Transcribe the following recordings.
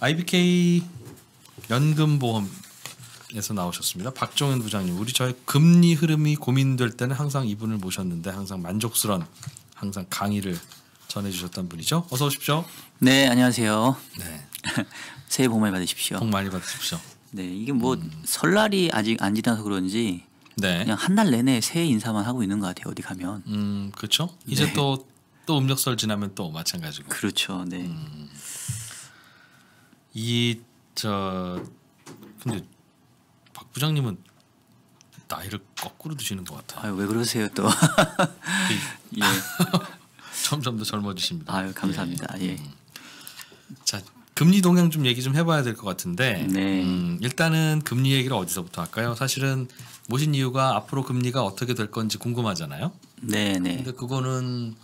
IBK 연금보험에서 나오셨습니다. 박종현 부장님, 우리 저희 금리 흐름이 고민될 때는 항상 이분을 모셨는데 항상 만족스러운 항상 강의를 전해주셨던 분이죠. 어서 오십시오. 네, 안녕하세요. 네, 새해 복 많이 받으십시오. 복 많이 받으십시오. 네, 이게 뭐 설날이 아직 안 지나서 그런지 네, 그냥 한 달 내내 새해 인사만 하고 있는 것 같아요. 어디 가면. 그렇죠. 이제 네. 또 음력설 지나면 또 마찬가지고. 그렇죠. 네. 근데 박 부장님은 나이를 거꾸로 드시는 것 같아요. 아유, 왜 그러세요 또? 예. 점점 더 젊어지십니다. 아유, 감사합니다. 예. 자, 금리 동향 좀 얘기 좀 해봐야 될 것 같은데 네. 일단은 금리 얘기를 어디서부터 할까요? 사실은 모신 이유가 앞으로 금리가 어떻게 될 건지 궁금하잖아요. 네, 네. 근데 그거는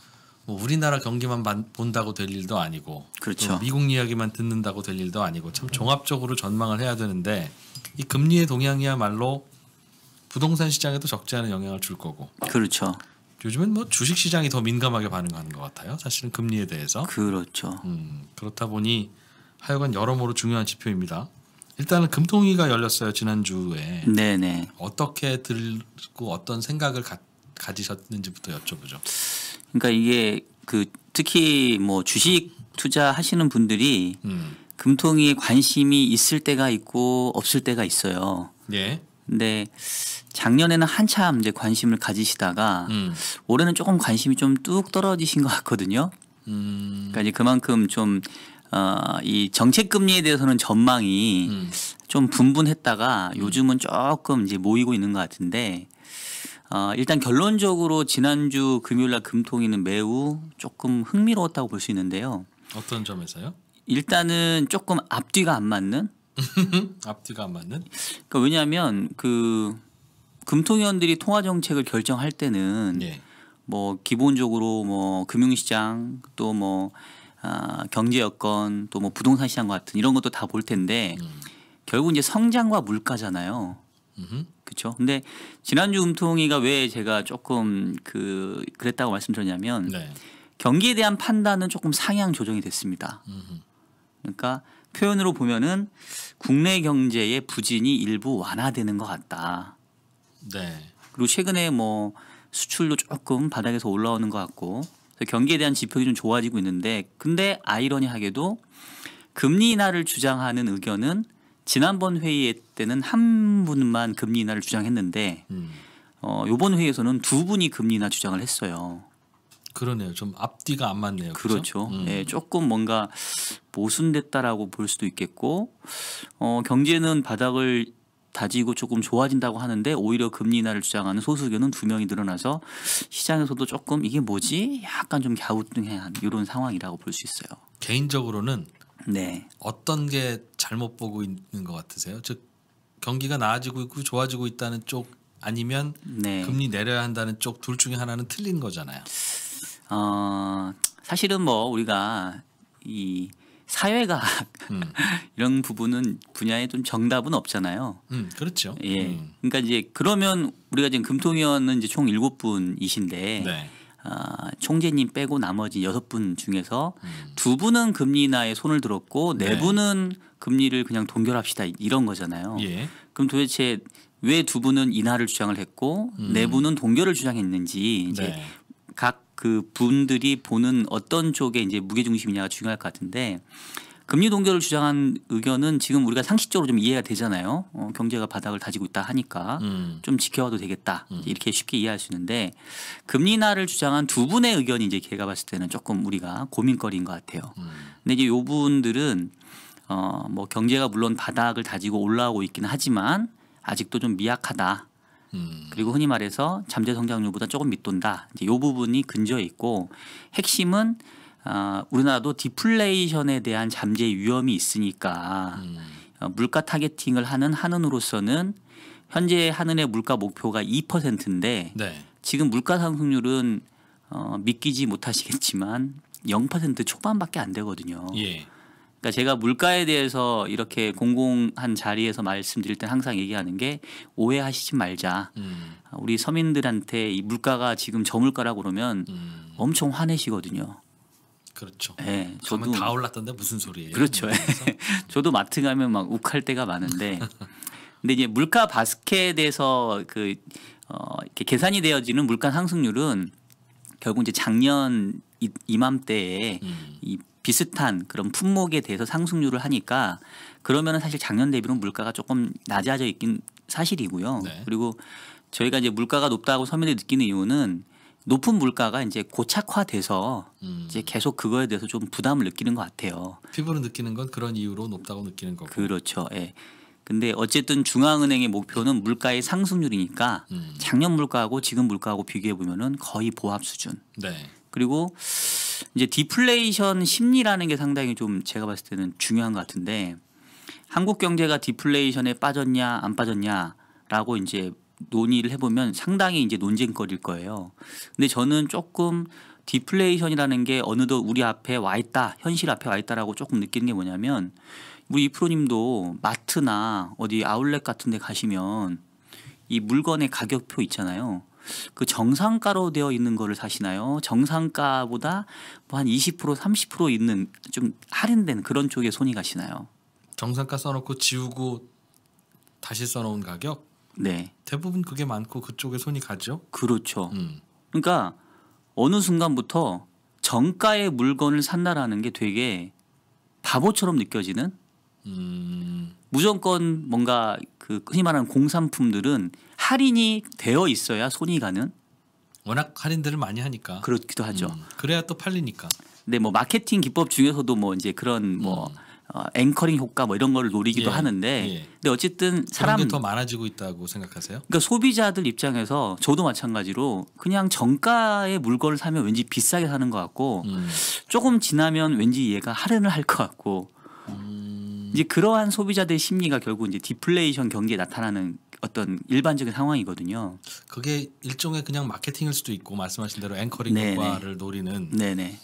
뭐 우리나라 경기만 본다고 될 일도 아니고, 그렇죠. 또 미국 이야기만 듣는다고 될 일도 아니고, 참 종합적으로 전망을 해야 되는데 이 금리의 동향이야말로 부동산 시장에도 적지 않은 영향을 줄 거고. 그렇죠. 요즘은 뭐 주식 시장이 더 민감하게 반응하는 것 같아요. 사실은 금리에 대해서. 그렇죠. 그렇다 보니 하여간 여러모로 중요한 지표입니다. 일단은 금통위가 열렸어요, 지난주에. 네, 네. 어떻게 들고 어떤 생각을 가지셨는지부터 여쭤보죠. 그러니까 이게 그 특히 뭐 주식 투자하시는 분들이 금통위에 관심이 있을 때가 있고 없을 때가 있어요. 예. 근데 작년에는 한참 이제 관심을 가지시다가 올해는 조금 관심이 좀 뚝 떨어지신 것 같거든요. 그러니까 이제 그만큼 좀 이 정책 금리에 대해서는 전망이 좀 분분했다가 요즘은 조금 이제 모이고 있는 것 같은데 일단 결론적으로 지난주 금요일날 금통위는 매우 조금 흥미로웠다고 볼 수 있는데요. 어떤 점에서요? 일단은 조금 앞뒤가 안 맞는. 앞뒤가 안 맞는? 그러니까 왜냐하면 그 금통위원들이 통화 정책을 결정할 때는 예. 뭐 기본적으로 뭐 금융시장 또 뭐 경제 여건 또 뭐 부동산 시장 같은 이런 것도 다 볼 텐데 결국 이제 성장과 물가잖아요. 그렇죠. 근데 지난주 금통위가 왜 제가 조금 그랬다고 말씀드렸냐면 네. 경기에 대한 판단은 조금 상향 조정이 됐습니다. 그러니까 표현으로 보면은 국내 경제의 부진이 일부 완화되는 것 같다. 네. 그리고 최근에 뭐 수출도 조금 바닥에서 올라오는 것 같고 경기에 대한 지표가 좀 좋아지고 있는데 근데 아이러니하게도 금리 인하를 주장하는 의견은 지난번 회의 때는 한 분만 금리 인하를 주장했는데 이번 회의에서는 두 분이 금리 인하 주장을 했어요. 그러네요. 좀 앞뒤가 안 맞네요. 그렇죠. 예, 조금 뭔가 모순됐다라고 볼 수도 있겠고 경제는 바닥을 다지고 조금 좋아진다고 하는데 오히려 금리 인하를 주장하는 소수 의견은 두 명이 늘어나서 시장에서도 조금 이게 뭐지? 약간 좀 갸우뚱한 이런 상황이라고 볼 수 있어요. 개인적으로는 네. 어떤 게 잘못 보고 있는 것 같으세요? 즉 경기가 나아지고 있고 좋아지고 있다는 쪽 아니면 네. 금리 내려야 한다는 쪽 둘 중에 하나는 틀린 거잖아요. 사실은 뭐 우리가 이 사회과학 이런 부분은 분야에 좀 정답은 없잖아요. 그렇죠. 예. 그러니까 이제 그러면 우리가 지금 금통위원은 이제 총 7분이신데 네. 총재님 빼고 나머지 6분 중에서 2분은 금리 인하에 손을 들었고 네. 4분은 금리를 그냥 동결합시다 이런 거잖아요. 예. 그럼 도대체 왜 2분은 인하를 주장을 했고 4분은 동결을 주장했는지 이제 네. 각 그 분들이 보는 어떤 쪽에 이제 무게 중심이냐가 중요할 것 같은데 금리 동결을 주장한 의견은 지금 우리가 상식적으로 좀 이해가 되잖아요. 경제가 바닥을 다지고 있다 하니까 좀 지켜봐도 되겠다 이렇게 쉽게 이해할 수 있는데 금리 인하를 주장한 두 분의 의견이 이제 제가 봤을 때는 조금 우리가 고민거리인 것 같아요. 근데 이제 요 분들은 뭐 경제가 물론 바닥을 다지고 올라오고 있기는 하지만 아직도 좀 미약하다. 그리고 흔히 말해서 잠재 성장률보다 조금 밑돈다. 이제 이 부분이 근저에 있고 핵심은 우리나라도 디플레이션에 대한 잠재 위험이 있으니까 물가 타겟팅을 하는 한은으로서는 현재 한은의 물가 목표가 2%인데 네. 지금 물가 상승률은 믿기지 못하시겠지만 0% 초반밖에 안 되거든요. 예. 그러니까 제가 물가에 대해서 이렇게 공공한 자리에서 말씀드릴 때 항상 얘기하는 게 오해하시지 말자. 우리 서민들한테 이 물가가 지금 저물가라고 그러면 엄청 화내시거든요. 그렇죠. 예, 저도 다 올랐던데 무슨 소리예요? 그렇죠. 저도 마트 가면 막 욱할 때가 많은데, 근데 이제 물가 바스켓에서 이렇게 계산이 되어지는 물가 상승률은 결국 이제 작년 이맘때에 이 비슷한 그런 품목에 대해서 상승률을 하니까 그러면은 사실 작년 대비로 물가가 조금 낮아져 있긴 사실이고요. 네. 그리고 저희가 이제 물가가 높다고 서민들이 느끼는 이유는 높은 물가가 이제 고착화돼서 이제 계속 그거에 대해서 좀 부담을 느끼는 것 같아요. 피부로 느끼는 건 그런 이유로 높다고 느끼는 거고. 그렇죠. 예. 근데 어쨌든 중앙은행의 목표는 물가의 상승률이니까 작년 물가하고 지금 물가하고 비교해 보면은 거의 보합 수준. 네. 그리고 이제 디플레이션 심리라는 게 상당히 좀 제가 봤을 때는 중요한 것 같은데, 한국 경제가 디플레이션에 빠졌냐 안 빠졌냐라고 이제 논의를 해보면 상당히 이제 논쟁거리일 거예요. 근데 저는 조금 디플레이션이라는 게 어느덧 우리 앞에 와 있다, 현실 앞에 와 있다라고 조금 느끼는 게 뭐냐면, 우리 이프로님도 마트나 어디 아울렛 같은 데 가시면 이 물건의 가격표 있잖아요. 그 정상가로 되어 있는 거를 사시나요? 정상가보다 뭐 한 20% 30% 있는 좀 할인된 그런 쪽에 손이 가시나요? 정상가 써놓고 지우고 다시 써놓은 가격? 네. 대부분 그게 많고 그쪽에 손이 가죠. 그렇죠. 그러니까 어느 순간부터 정가의 물건을 산다라는 게 되게 바보처럼 느껴지는, 무조건 뭔가 그 흔히 말하는 공산품들은 할인이 되어 있어야 손이 가는, 워낙 할인들을 많이 하니까. 그렇기도 하죠. 그래야 또 팔리니까. 근데 뭐 마케팅 기법 중에서도 뭐 이제 그런 뭐 앵커링 효과 뭐 이런 거를 노리기도 예, 하는데, 예. 근데 어쨌든 그런 게 더 많아지고 있다고 생각하세요? 그러니까 소비자들 입장에서 저도 마찬가지로 그냥 정가의 물건을 사면 왠지 비싸게 사는 것 같고, 조금 지나면 왠지 얘가 할인을 할 것 같고, 이제 그러한 소비자들의 심리가 결국 이제 디플레이션 경기에 나타나는 어떤 일반적인 상황이거든요. 그게 일종의 그냥 마케팅일 수도 있고, 말씀하신 대로 앵커링 네네. 효과를 노리는. 네네.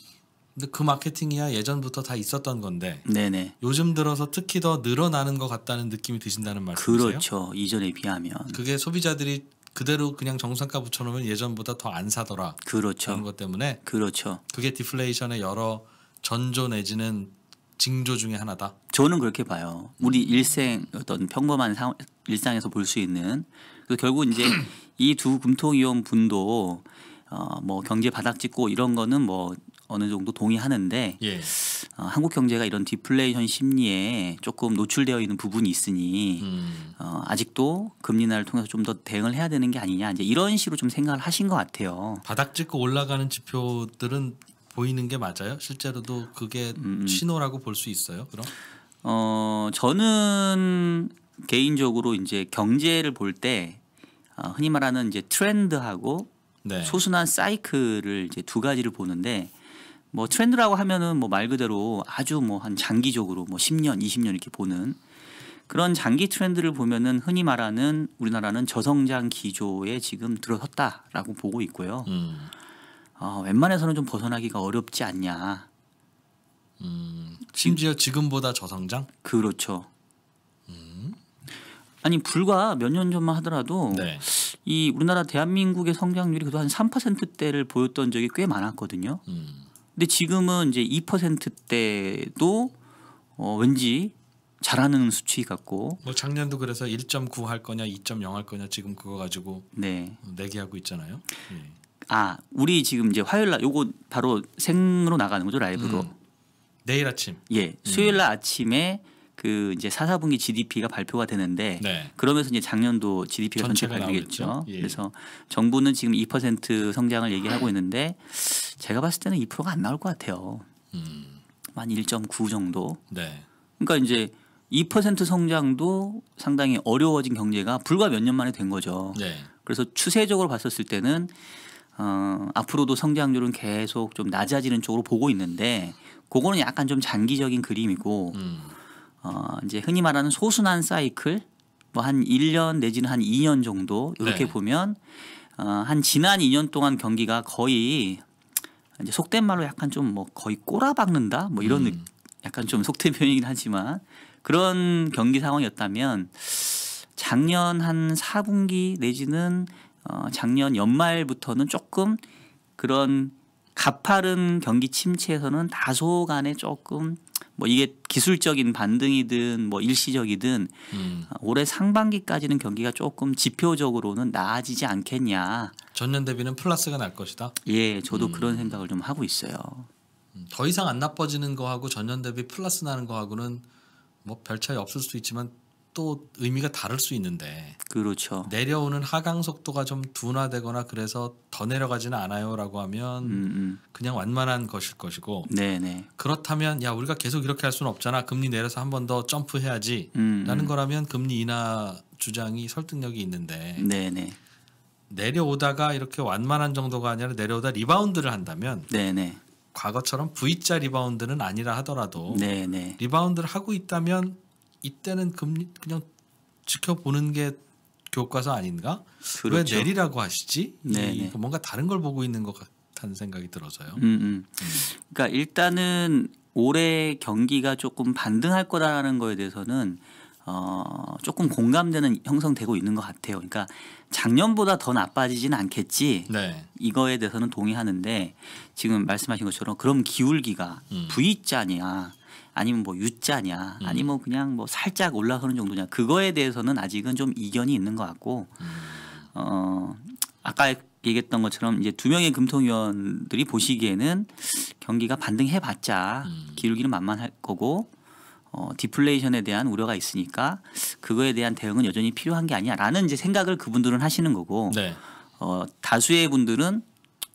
근데 그 마케팅이야 예전부터 다 있었던 건데 네네. 요즘 들어서 특히 더 늘어나는 것 같다는 느낌이 드신다는 말씀이세요? 그렇죠. 이전에 비하면. 그게 소비자들이 그대로 그냥 정상가 붙여놓으면 예전보다 더 안 사더라. 그렇죠. 그런 것 때문에 그렇죠. 그게 디플레이션의 여러 전조 내지는 징조 중에 하나다. 저는 그렇게 봐요. 우리 일생 어떤 평범한 일상에서 볼 수 있는. 그래서 결국 이제 이 두 금통위원 분도 뭐 경제 바닥짓고 이런 거는 뭐 어느 정도 동의하는데, 예. 한국 경제가 이런 디플레이션 심리에 조금 노출되어 있는 부분이 있으니 아직도 금리 인하를 통해서 좀 더 대응을 해야 되는 게 아니냐, 이제 이런 식으로 좀 생각을 하신 것 같아요. 바닥 찍고 올라가는 지표들은 보이는 게 맞아요? 실제로도 그게 신호라고 볼 수 있어요? 그럼? 저는 개인적으로 이제 경제를 볼 때 흔히 말하는 이제 트렌드하고 네. 소순한 사이클을 이제 두 가지를 보는데, 뭐 트렌드라고 하면은 뭐 말 그대로 아주 뭐 한 장기적으로 뭐 10년, 20년 이렇게 보는 그런 장기 트렌드를 보면은 흔히 말하는 우리나라는 저성장 기조에 지금 들어섰다라고 보고 있고요. 웬만해서는 좀 벗어나기가 어렵지 않냐. 심지어 지금보다 저성장? 그렇죠. 아니 불과 몇 년 전만 하더라도 네. 이 우리나라 대한민국의 성장률이 그래도 한 3%대를 보였던 적이 꽤 많았거든요. 근데 지금은 이제 2%대도 왠지 잘하는 수치 같고. 뭐 작년도 그래서 1.9 할 거냐 2.0 할 거냐 지금 그거 가지고 네. 내기하고 있잖아요. 예. 우리 지금 이제 화요일 날 요거 바로 생으로 나가는 거죠, 라이브로. 내일 아침. 예. 수요일 날 아침에 그 이제 4, 4분기 GDP가 발표가 되는데, 네. 그러면서 이제 작년도 GDP가 전체 전체가 발표겠죠. 나오겠죠. 예. 그래서 정부는 지금 2% 성장을 얘기하고 있는데 제가 봤을 때는 2%가 안 나올 것 같아요. 한 1.9 정도. 네. 그러니까 이제 2% 성장도 상당히 어려워진 경제가 불과 몇 년 만에 된 거죠. 네. 그래서 추세적으로 봤었을 때는 앞으로도 성장률은 계속 좀 낮아지는 쪽으로 보고 있는데, 그거는 약간 좀 장기적인 그림이고, 이제 흔히 말하는 소순한 사이클, 뭐 한 1년 내지는 한 2년 정도 이렇게 네. 보면 한 지난 2년 동안 경기가 거의 이제 속된 말로 약간 좀 뭐 거의 꼬라박는다 뭐 이런 약간 좀 속된 표현이긴 하지만 그런 경기 상황이었다면, 작년 한 4분기 내지는 작년 연말부터는 조금 그런 가파른 경기 침체에서는 다소간에 조금 뭐 이게 기술적인 반등이든 뭐 일시적이든 올해 상반기까지는 경기가 조금 지표적으로는 나아지지 않겠냐. 전년 대비는 플러스가 날 것이다. 예, 저도 그런 생각을 좀 하고 있어요. 더 이상 안 나빠지는 거하고 전년 대비 플러스 나는 거하고는 뭐 별 차이 없을 수도 있지만 또 의미가 다를 수 있는데 그렇죠. 내려오는 하강 속도가 좀 둔화되거나 그래서 더 내려가지는 않아요라고 하면 그냥 완만한 것일 것이고 네네. 그렇다면 야 우리가 계속 이렇게 할 수는 없잖아. 금리 내려서 한 번 더 점프해야지 라는 거라면 금리 인하 주장이 설득력이 있는데 네네. 내려오다가 이렇게 완만한 정도가 아니라 내려오다 리바운드를 한다면 네네. 과거처럼 V자 리바운드는 아니라 하더라도 네네. 리바운드를 하고 있다면 이때는 금리 그냥 지켜보는 게 교과서 아닌가? 그렇죠. 왜 내리라고 하시지? 네네. 뭔가 다른 걸 보고 있는 것 같다는 생각이 들어서요. 그러니까 일단은 올해 경기가 조금 반등할 거다라는 거에 대해서는 조금 공감되는 형성되고 있는 것 같아요. 그러니까 작년보다 더 나빠지지는 않겠지. 네. 이거에 대해서는 동의하는데 지금 말씀하신 것처럼 그럼 기울기가 V자냐 아니면 뭐 U자냐 아니면 그냥 뭐 살짝 올라서는 정도냐 그거에 대해서는 아직은 좀 이견이 있는 것 같고 아까 얘기했던 것처럼 이제 두 명의 금통위원들이 보시기에는 경기가 반등해봤자 기울기는 만만할 거고 디플레이션에 대한 우려가 있으니까 그거에 대한 대응은 여전히 필요한 게 아니야라는 이제 생각을 그분들은 하시는 거고 네. 다수의 분들은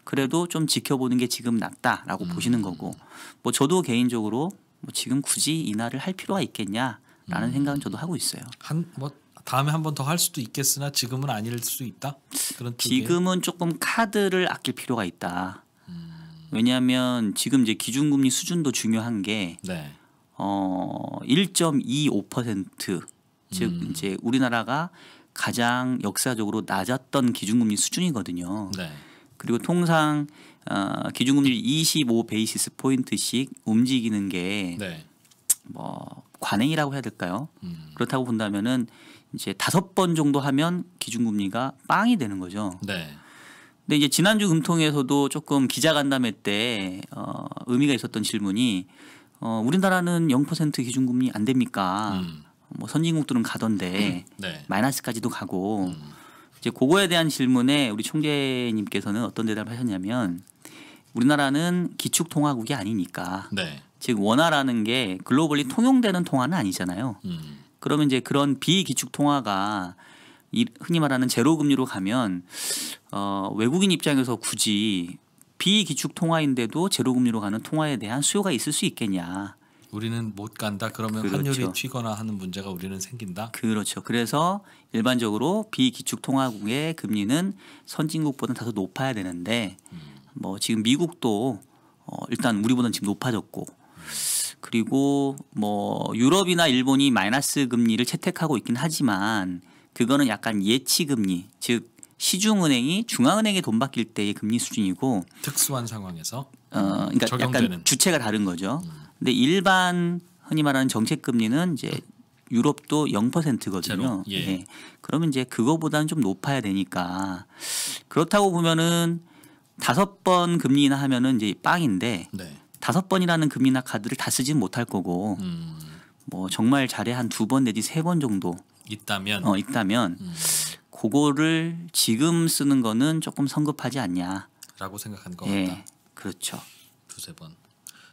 그래도 좀 지켜보는 게 지금 낫다라고 보시는 거고 뭐 저도 개인적으로 뭐 지금 굳이 인하를 할 필요가 있겠냐라는 생각은 저도 하고 있어요. 뭐 다음에 한 번 더 할 수도 있겠으나 지금은 아닐 수 있다. 그런 지금은 조금 카드를 아낄 필요가 있다. 왜냐하면 지금 이제 기준금리 수준도 중요한 게 네. 1.25% 즉 이제 우리나라가 가장 역사적으로 낮았던 기준금리 수준이거든요. 네. 그리고 통상 기준금리를 25 베이시스 포인트씩 움직이는 게 뭐 관행이라고 해야 될까요? 그렇다고 본다면은 이제 5번 정도 하면 기준금리가 빵이 되는 거죠. 네. 근데 이제 지난주 금통에서도 조금 기자간담회 때 의미가 있었던 질문이 우리나라는 0% 기준금리 안 됩니까? 뭐 선진국들은 가던데 네. 마이너스까지도 가고 이제 그거에 대한 질문에 우리 총재님께서는 어떤 대답을 하셨냐면 우리나라는 기축통화국이 아니니까 네. 즉 원화라는 게 글로벌리 통용되는 통화는 아니잖아요. 그러면 이제 그런 비기축통화가 흔히 말하는 제로금리로 가면 외국인 입장에서 굳이 비기축통화인데도 제로금리로 가는 통화에 대한 수요가 있을 수 있겠냐. 우리는 못 간다. 그러면 그렇죠. 환율이 튀거나 하는 문제가 우리는 생긴다. 그렇죠. 그래서 일반적으로 비기축통화국의 금리는 선진국보다는 다소 높아야 되는데 뭐 지금 미국도 일단 우리보다는 지금 높아졌고 그리고 뭐 유럽이나 일본이 마이너스 금리를 채택하고 있긴 하지만 그거는 약간 예치 금리 즉 시중은행이 중앙은행에 돈 맡길 때의 금리 수준이고 특수한 상황에서 그러니까 적용되는. 약간 주체가 다른 거죠. 근데 일반 흔히 말하는 정책 금리는 이제 유럽도 0%거든요. 제로? 예. 그러면 이제 그거보다는 좀 높아야 되니까 그렇다고 보면은 5번 금리 인하 하면은 이제 빵인데 네. 5번이라는 금리 인하 카드를 다 쓰지는 못할 거고 뭐 정말 잘해 한 2번 내지 3번 정도 있다면 있다면 그거를 지금 쓰는 거는 조금 성급하지 않냐. 라고 생각하는 것 예. 같다. 그렇죠. 2-3번.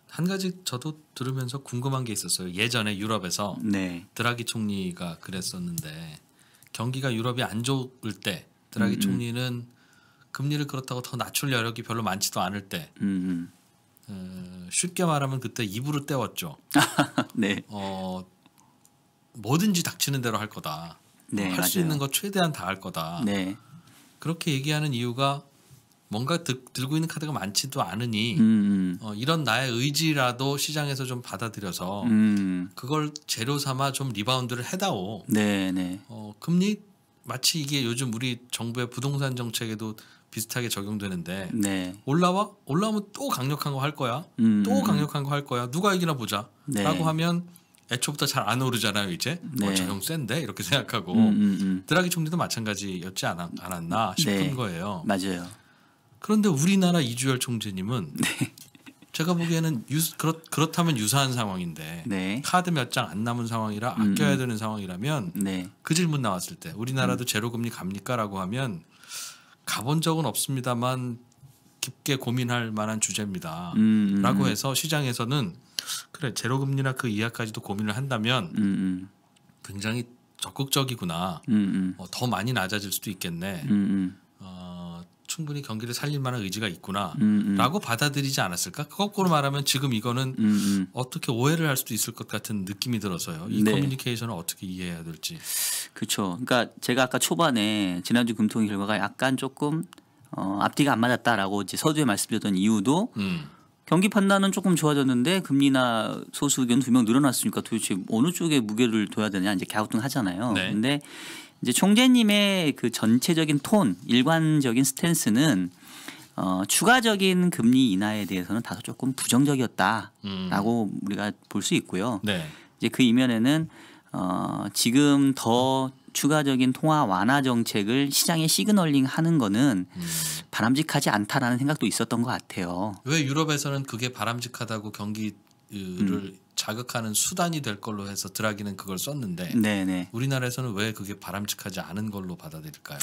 한 가지 저도 들으면서 궁금한 게 있었어요. 예전에 유럽에서 네. 드라기 총리가 그랬었는데 경기가 유럽이 안 좋을 때 드라기 총리는 금리를 그렇다고 더 낮출 여력이 별로 많지도 않을 때 쉽게 말하면 그때 입으로 때웠죠. 네. 뭐든지 닥치는 대로 할 거다. 네, 할 수 맞아요. 있는 거 최대한 다 할 거다. 네. 그렇게 얘기하는 이유가 뭔가 들고 있는 카드가 많지도 않으니 이런 나의 의지라도 시장에서 좀 받아들여서 그걸 재료 삼아 좀 리바운드를 해다오. 네, 네. 금리 마치 이게 요즘 우리 정부의 부동산 정책에도 비슷하게 적용되는데 네. 올라오면 또 강력한 거 할 거야. 또 강력한 거 할 거야. 누가 이기나 보자. 네. 라고 하면 애초부터 잘 안 오르잖아요. 이제 네. 적용 센데 이렇게 생각하고 드라기 총리도 마찬가지였지 않았나 싶은 네. 거예요. 맞아요. 그런데 우리나라 이주열 총재님은 제가 보기에는 그렇다면 유사한 상황인데 네. 카드 몇 장 안 남은 상황이라 아껴야 되는 상황이라면 네. 그 질문 나왔을 때 우리나라도 제로금리 갑니까라고 하면 가본 적은 없습니다만 깊게 고민할 만한 주제입니다. 라고 해서 시장에서는 그래 제로금리나 그 이하까지도 고민을 한다면 굉장히 적극적이구나. 더 많이 낮아질 수도 있겠네. 충분히 경기를 살릴 만한 의지가 있구나라고 받아들이지 않았을까? 거꾸로 말하면 지금 이거는 어떻게 오해를 할 수도 있을 것 같은 느낌이 들어서요. 이 네. 커뮤니케이션을 어떻게 이해해야 될지. 그렇죠. 그러니까 제가 아까 초반에 지난주 금통위 결과가 약간 조금 앞뒤가 안 맞았다라고 이제 서두에 말씀드렸던 이유도 경기 판단은 조금 좋아졌는데 금리나 소수 의견 2명 늘어났으니까 도대체 어느 쪽에 무게를 둬야 되냐 이제 갸우뚱하잖아요. 네. 근데 이제 총재님의 그 전체적인 톤, 일관적인 스탠스는 추가적인 금리 인하에 대해서는 다소 조금 부정적이었다라고 우리가 볼 수 있고요. 네. 이제 그 이면에는 지금 더 추가적인 통화 완화 정책을 시장에 시그널링하는 거는 바람직하지 않다라는 생각도 있었던 것 같아요. 왜 유럽에서는 그게 바람직하다고 경기를 자극하는 수단이 될 걸로 해서 드라기는 그걸 썼는데 네네. 우리나라에서는 왜 그게 바람직하지 않은 걸로 받아들일까요?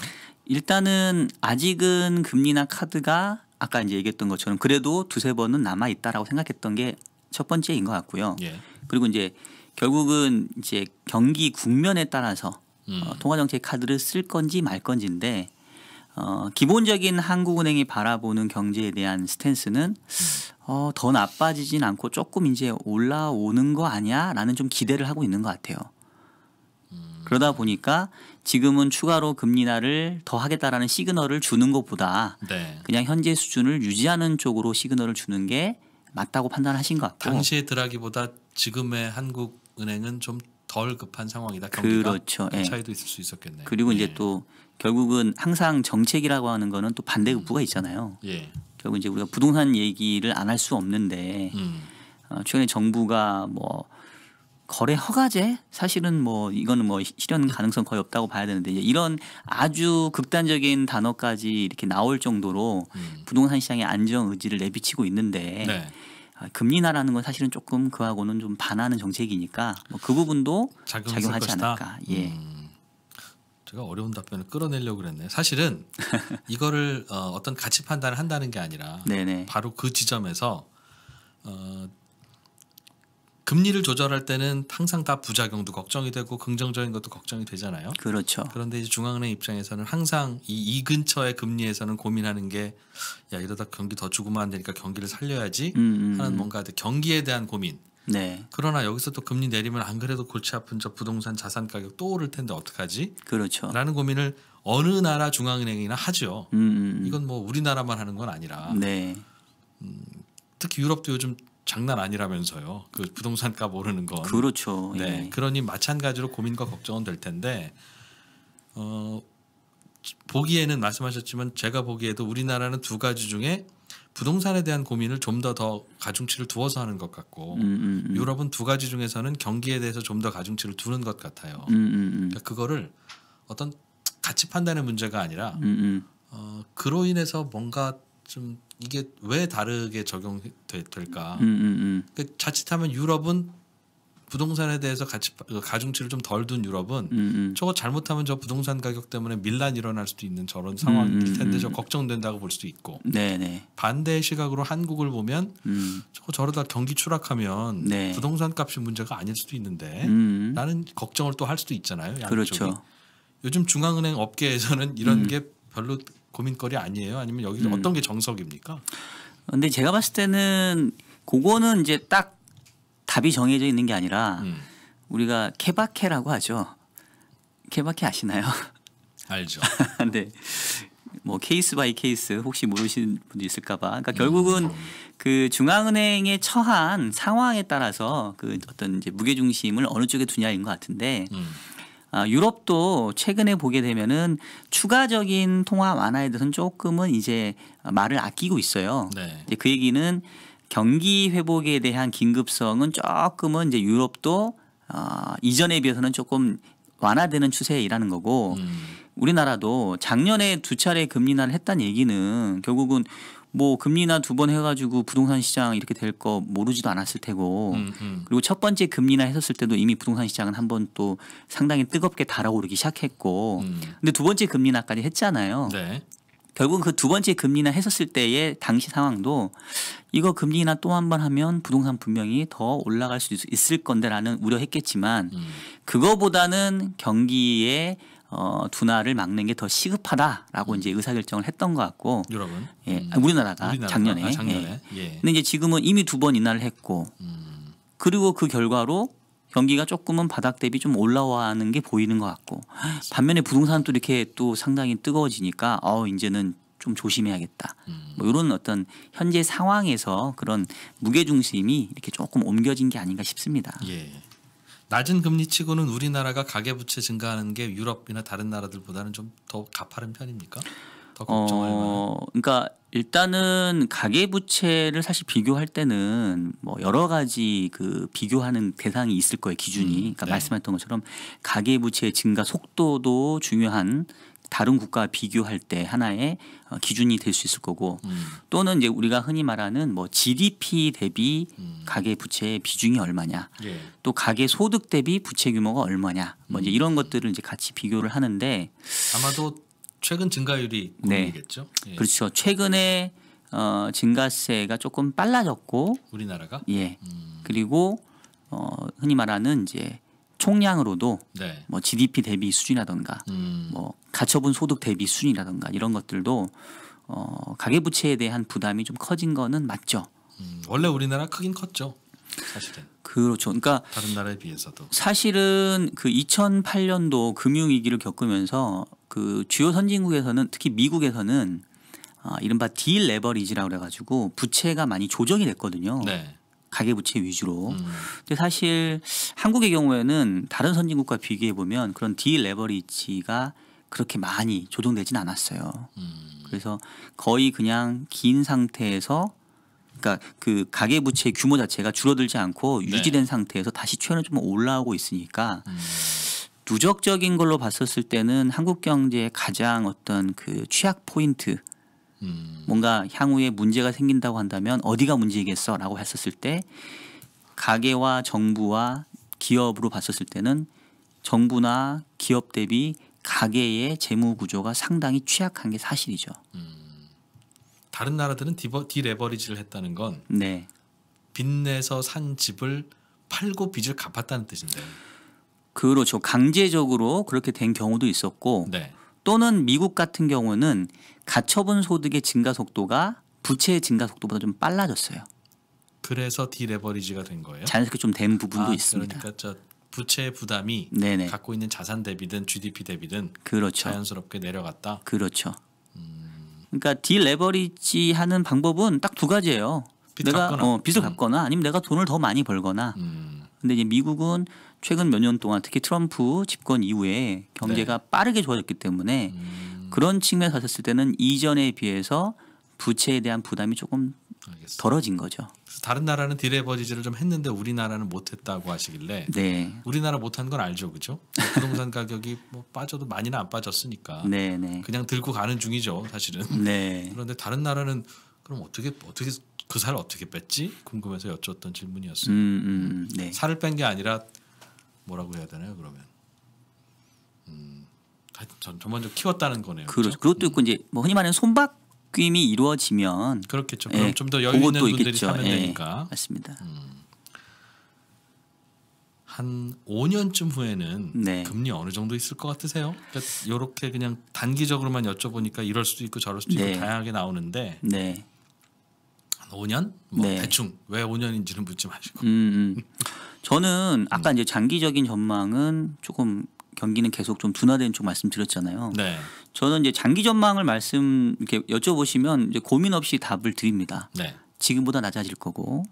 일단은 아직은 금리나 카드가 아까 이제 얘기했던 것처럼 그래도 두세 번은 남아 있다라고 생각했던 게 첫 번째인 것 같고요. 예. 그리고 이제 결국은 이제 경기 국면에 따라서 통화정책 카드를 쓸 건지 말 건지인데 기본적인 한국은행이 바라보는 경제에 대한 스탠스는 더 나빠지진 않고 조금 이제 올라오는 거 아니야라는 좀 기대를 하고 있는 것 같아요. 그러다 보니까 지금은 추가로 금리 인하를 더 하겠다라는 시그널을 주는 것보다 네. 그냥 현재 수준을 유지하는 쪽으로 시그널을 주는 게 맞다고 판단하신 것 같고. 당시의 드라기보다 지금의 한국은행은 좀 덜 급한 상황이다. 경기가 그렇죠. 그 예. 차이도 있을 수 있었겠네요. 그리고 예. 이제 또 결국은 항상 정책이라고 하는 거는 또 반대급부가 있잖아요. 예. 결국 이제 우리가 부동산 얘기를 안 할 수 없는데 최근에 정부가 뭐 거래 허가제 사실은 뭐 이거는 뭐 실현 가능성 거의 없다고 봐야 되는데 이런 아주 극단적인 단어까지 이렇게 나올 정도로 부동산 시장의 안정 의지를 내비치고 있는데 네. 금리 인하라는 건 사실은 조금 그하고는 좀 반하는 정책이니까 뭐 그 부분도 작용했을 작용하지 것이다. 않을까. 예. 제가 어려운 답변을 끌어내려고 그랬네요. 사실은 이거를 어떤 가치 판단을 한다는 게 아니라 네네. 바로 그 지점에서 금리를 조절할 때는 항상 다 부작용도 걱정이 되고 긍정적인 것도 걱정이 되잖아요. 그렇죠. 그런데 이제 중앙은행 입장에서는 항상 이 근처의 금리에서는 고민하는 게 야 이러다 경기 더 죽으면 안 되니까 경기를 살려야지 하는 뭔가 경기에 대한 고민. 네. 그러나 여기서 또 금리 내리면 안 그래도 골치 아픈 저 부동산 자산 가격 또 오를 텐데 어떡하지? 그렇죠. 라는 고민을 어느 나라 중앙은행이나 하죠. 이건 뭐 우리나라만 하는 건 아니라 네. 특히 유럽도 요즘 장난 아니라면서요. 그 부동산 값 오르는 건. 그렇죠. 네. 예. 그러니 마찬가지로 고민과 걱정은 될 텐데 보기에는 말씀하셨지만 제가 보기에도 우리나라는 두 가지 중에 부동산에 대한 고민을 좀 더 가중치를 두어서 하는 것 같고 유럽은 두 가지 중에서는 경기에 대해서 좀 더 가중치를 두는 것 같아요. 그러니까 그거를 어떤 가치 판단의 문제가 아니라 그로 인해서 뭔가 좀 이게 왜 다르게 적용될까? 그러니까 자칫하면 유럽은 부동산에 대해서 가중치를 좀 덜 둔 유럽은 저거 잘못하면 저 부동산 가격 때문에 밀란 일어날 수도 있는 저런 상황일 텐데 저 걱정된다고 볼 수도 있고 네네. 반대의 시각으로 한국을 보면 저거 저러다 경기 추락하면 네. 부동산 값이 문제가 아닐 수도 있는데 라는 걱정을 또 할 수도 있잖아요. 양쪽이. 그렇죠. 요즘 중앙은행 업계에서는 이런 게 별로 고민거리 아니에요? 아니면 여기 어떤 게 정석입니까? 근데 제가 봤을 때는 그거는 이제 딱 답이 정해져 있는 게 아니라 우리가 케바케라고 하죠. 케바케 아시나요? 알죠. 근데 뭐 케이스 바이 케이스 혹시 모르시는 분도 있을까 봐. 그러니까 결국은 그 중앙은행에 처한 상황에 따라서 그 어떤 이제 무게 중심을 어느 쪽에 두냐인 것 같은데 유럽도 최근에 보게 되면은 추가적인 통화 완화에 대해서는 조금은 이제 말을 아끼고 있어요. 네. 이제 그 얘기는 경기 회복에 대한 긴급성은 조금은 이제 유럽도 이전에 비해서는 조금 완화되는 추세이라는 거고 우리나라도 작년에 2차례 금리 인하를 했다는 얘기는 결국은 뭐 금리 인하 2번 해가지고 부동산 시장 이렇게 될 거 모르지도 않았을 테고 그리고 첫 번째 금리 인하 했었을 때도 이미 부동산 시장은 한번 또 상당히 뜨겁게 달아오르기 시작했고 근데 2번째 금리 인하까지 했잖아요. 네. 결국은 그 2번째 금리 인하 했었을 때의 당시 상황도 이거 금리 인하 또 한 번 하면 부동산 분명히 더 올라갈 수 있을 건데라는 우려했겠지만 그거보다는 경기의 둔화를 막는 게 더 시급하다라고 이제 의사결정을 했던 것 같고 유럽은 예, 우리나라가 작년에. 예. 근데 이제 지금은 이미 2번 인하를 했고 그리고 그 결과로 경기가 조금은 바닥 대비 좀 올라와는 게 보이는 것 같고 반면에 부동산은 또 이렇게 또 상당히 뜨거워지니까 이제는 좀 조심해야겠다. 뭐 이런 어떤 현재 상황에서 그런 무게중심이 이렇게 조금 옮겨진 게 아닌가 싶습니다. 예. 낮은 금리치고는 우리나라가 가계부채 증가하는 게 유럽이나 다른 나라들보다는 좀 더 가파른 편입니까? 더 걱정할 만한. 그러니까 일단은 가계부채를 사실 비교할 때는 뭐 여러 가지 그 비교하는 대상이 있을 거예요. 기준이. 그러니까 네. 말씀하셨던 것처럼 가계부채 증가 속도도 중요한 다른 국가와 비교할 때 하나의 기준이 될 수 있을 거고 또는 이제 우리가 흔히 말하는 뭐 GDP 대비 가계 부채의 비중이 얼마냐 예. 또 가계 소득 대비 부채 규모가 얼마냐 뭐 이제 이런 것들을 이제 같이 비교를 하는데 아마도 최근 증가율이 네. 고민이겠죠. 예. 그렇죠. 최근에 증가세가 조금 빨라졌고 우리나라가 예 그리고 흔히 말하는 이제 총량으로도 네. 뭐 GDP 대비 수준이라던가 뭐 가처분 소득 대비 수준이라던가 이런 것들도 가계부채에 대한 부담이 좀 커진 거는 맞죠. 원래 우리나라 크긴 컸죠. 사실은. 그렇죠. 그러니까 다른 나라에 비해서도. 사실은 그 2008년도 금융위기를 겪으면서 그 주요 선진국에서는 특히 미국에서는 이른바 딜레버리지라고 그래가지고 부채가 많이 조정이 됐거든요. 네. 가계부채 위주로. 근데 사실 한국의 경우에는 다른 선진국과 비교해 보면 그런 딜레버리지가 그렇게 많이 조정되진 않았어요. 그래서 거의 그냥 긴 상태에서 그러니까 그 가계부채 규모 자체가 줄어들지 않고 네. 유지된 상태에서 다시 최근에 좀 올라오고 있으니까 누적적인 걸로 봤었을 때는 한국 경제의 가장 어떤 그 취약 포인트 뭔가 향후에 문제가 생긴다고 한다면 어디가 문제이겠어라고 했었을 때 가계와 정부와 기업으로 봤었을 때는 정부나 기업 대비 가계의 재무 구조가 상당히 취약한 게 사실이죠. 다른 나라들은 디레버리지를 했다는 건 네. 빚내서 산 집을 팔고 빚을 갚았다는 뜻인데. 그렇죠. 강제적으로 그렇게 된 경우도 있었고 네. 또는 미국 같은 경우는 가처분 소득의 증가 속도가 부채의 증가 속도보다 좀 빨라졌어요. 그래서 디레버리지가 된 거예요. 자연스럽게 좀 된 부분도 있습니다. 그러니까 저 부채 부담이 네네. 갖고 있는 자산 대비든 GDP 대비든 그렇죠. 자연스럽게 내려갔다. 그렇죠. 그러니까 딜레버리지 하는 방법은 딱 2가지예요. 빚 내가 갚거나. 빚을 갚거나 아니면 내가 돈을 더 많이 벌거나. 근데 이제 미국은 최근 몇 년 동안 특히 트럼프 집권 이후에 경제가 빠르게 좋아졌기 때문에 그런 측면에서 봤을 때는 이전에 비해서 부채에 대한 부담이 조금 알겠습니다. 덜어진 거죠. 다른 나라는 디레버리지를 좀 했는데 우리나라는 못했다고 하시길래 네. 우리나라 못한 건 알죠, 그죠? 부동산 가격이 뭐 빠져도 많이는 안 빠졌으니까 네, 네. 그냥 들고 가는 중이죠, 사실은. 네. 그런데 다른 나라는 그럼 어떻게 그 살을 어떻게 뺐지? 궁금해서 여쭈었던 질문이었어요. 네. 살을 뺀 게 아니라 뭐라고 해야 되나요, 그러면? 전 먼저 키웠다는 거네요. 그렇죠. 그것도 있고 이제 뭐 흔히 말하는 손바뀜이 이루어지면 그렇겠죠. 그럼 좀 더 여유 있는 그것도 분들이 있겠죠. 사면 되니까. 맞습니다. 한 5년쯤 후에는 네. 금리 어느 정도 있을 것 같으세요? 그러니까 이렇게 그냥 단기적으로만 여쭤보니까 이럴 수도 있고 저럴 수도 네. 있고 다양하게 나오는데 네. 한 5년? 뭐 네. 대충 왜 5년인지는 묻지 마시고. 저는 아까 이제 장기적인 전망은 조금 경기는 계속 좀 둔화되는 쪽 말씀드렸잖아요. 네. 저는 이제 장기 전망을 이렇게 여쭤보시면 이제 고민 없이 답을 드립니다. 네. 지금보다 낮아질 거고.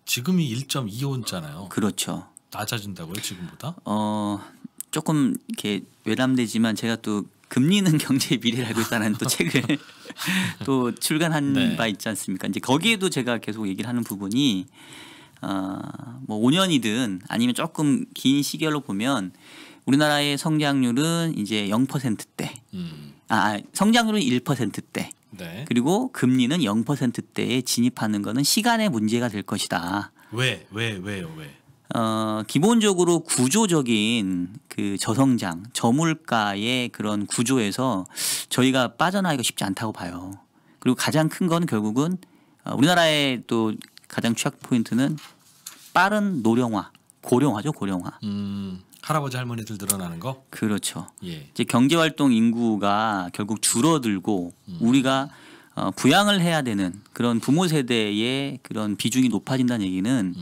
지금이 1.25잖아요. 그렇죠. 낮아진다고요, 지금보다? 조금 이렇게 외람되지만 제가 또 금리는 경제의 미래를 알고 있다는 또 책을 또 출간한 네. 바 있지 않습니까? 이제 거기에도 제가 계속 얘기를 하는 부분이 뭐 5년이든 아니면 조금 긴 시결로 보면 우리나라의 성장률은 이제 0%대. 성장률은 1%대. 네. 그리고 금리는 0%대에 진입하는 거는 시간의 문제가 될 것이다. 왜요? 기본적으로 구조적인 그 저성장, 저물가의 그런 구조에서 저희가 빠져나가기가 쉽지 않다고 봐요. 그리고 가장 큰 건 결국은 우리나라의 또 가장 취약 포인트는 빠른 노령화, 고령화죠, 고령화. 할아버지 할머니들 늘어나는 거? 그렇죠. 예. 이제 경제활동 인구가 결국 줄어들고 우리가 부양을 해야 되는 그런 부모 세대의 그런 비중이 높아진다는 얘기는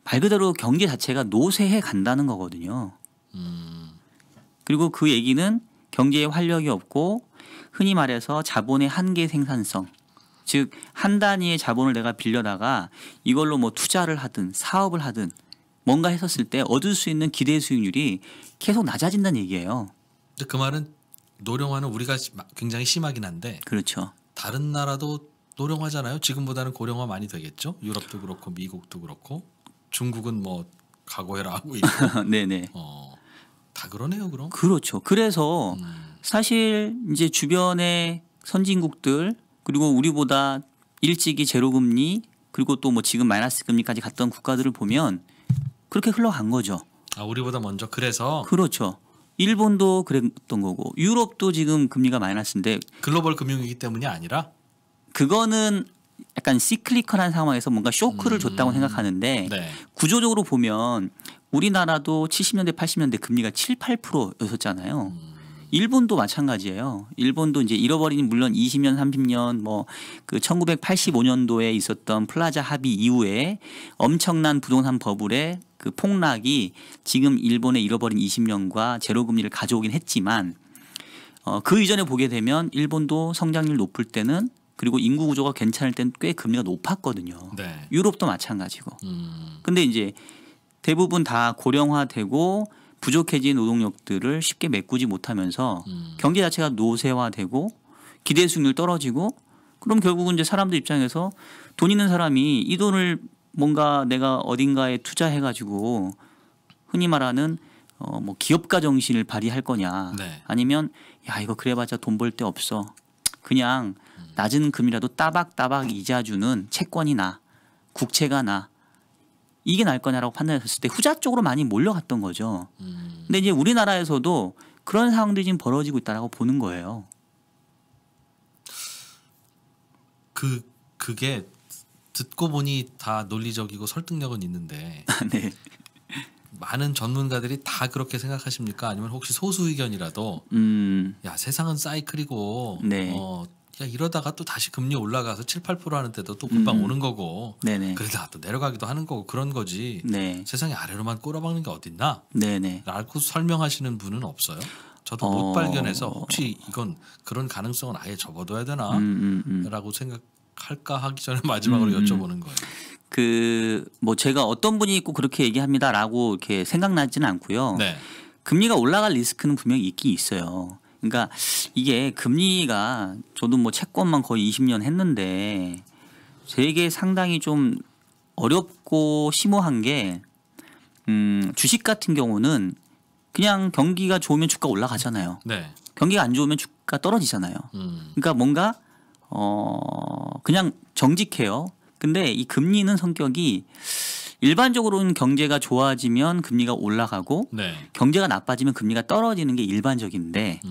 말 그대로 경제 자체가 노쇠해 간다는 거거든요. 그리고 그 얘기는 경제에 활력이 없고 흔히 말해서 자본의 한계 생산성. 즉 한 단위의 자본을 내가 빌려다가 이걸로 뭐 투자를 하든 사업을 하든 뭔가 했었을 때 얻을 수 있는 기대 수익률이 계속 낮아진다는 얘기예요. 근데 그 말은 노령화는 우리가 굉장히 심하긴 한데 그렇죠. 다른 나라도 노령화잖아요. 지금보다는 고령화 많이 되겠죠. 유럽도 그렇고 미국도 그렇고 중국은 뭐 각오해라 하고 있고. 네네. 다 그러네요, 그럼. 그렇죠. 그래서 사실 이제 주변의 선진국들 그리고 우리보다 일찍이 제로금리 그리고 또 뭐 지금 마이너스 금리까지 갔던 국가들을 보면 그렇게 흘러간 거죠. 아, 우리보다 먼저 그래서. 그렇죠. 일본도 그랬던 거고 유럽도 지금 금리가 마이너스인데 글로벌 금융위기 때문이 아니라 그거는 약간 시클리컬한 상황에서 뭔가 쇼크를 줬다고 생각하는데 네. 구조적으로 보면 우리나라도 70년대 80년대 금리가 7, 8%였었잖아요. 일본도 마찬가지예요. 일본도 이제 잃어버린 물론 20년, 30년 뭐 그 1985년도에 있었던 플라자 합의 이후에 엄청난 부동산 버블의 그 폭락이 지금 일본의 잃어버린 20년과 제로 금리를 가져오긴 했지만 그 이전에 보게 되면 일본도 성장률 높을 때는 그리고 인구 구조가 괜찮을 때는 꽤 금리가 높았거든요. 네. 유럽도 마찬가지고. 근데 이제 대부분 다 고령화되고 부족해진 노동력들을 쉽게 메꾸지 못하면서 경제 자체가 노쇠화되고 기대 수익률 떨어지고 그럼 결국은 이제 사람들 입장에서 돈 있는 사람이 이 돈을 뭔가 내가 어딘가에 투자해가지고 흔히 말하는 뭐 기업가 정신을 발휘할 거냐 네. 아니면 야 이거 그래봤자 돈 벌 데 없어 그냥 낮은 금리라도 따박따박 이자 주는 채권이나 국채가 나 이게 나을 거냐라고 판단했을 때 후자 쪽으로 많이 몰려갔던 거죠. 근데 이제 우리나라에서도 그런 상황들이 지금 벌어지고 있다라고 보는 거예요. 그게 듣고 보니 다 논리적이고 설득력은 있는데 네. 많은 전문가들이 다 그렇게 생각하십니까? 아니면 혹시 소수 의견이라도 야 세상은 사이클이고 네. 야 이러다가 또 다시 금리 올라가서 7, 8% 하는데도 또 금방 오는 거고 네네. 그러다가 또 내려가기도 하는 거고 그런 거지 네. 세상에 아래로만 꼬라박는 게 어딨나? 네네. 라고 설명하시는 분은 없어요. 저도 못 발견해서 혹시 이건 그런 가능성은 아예 접어둬야 되나? 라고 생각할까 하기 전에 마지막으로 여쭤보는 거예요. 그 뭐 제가 어떤 분이 있고 그렇게 얘기합니다라고 이렇게 생각나지는 않고요. 네. 금리가 올라갈 리스크는 분명히 있긴 있어요. 그러니까 이게 금리가 저도 뭐 채권만 거의 20년 했는데 되게 상당히 좀 어렵고 심오한 게 주식 같은 경우는 그냥 경기가 좋으면 주가 올라가잖아요. 네. 경기가 안 좋으면 주가 떨어지잖아요. 그러니까 뭔가 그냥 정직해요. 근데 이 금리는 성격이 일반적으로는 경제가 좋아지면 금리가 올라가고 네. 경제가 나빠지면 금리가 떨어지는 게 일반적인데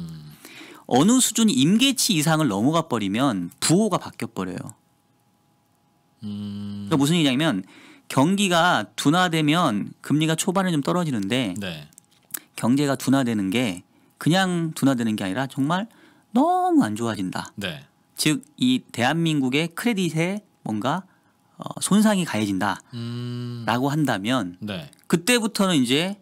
어느 수준 임계치 이상을 넘어가 버리면 부호가 바뀌어 버려요. 그러니까 무슨 얘기냐면 경기가 둔화되면 금리가 초반에 좀 떨어지는데 네. 경제가 둔화되는 게 그냥 둔화되는 게 아니라 정말 너무 안 좋아진다. 네. 즉 이 대한민국의 크레딧에 뭔가 손상이 가해진다라고 한다면 네. 그때부터는 이제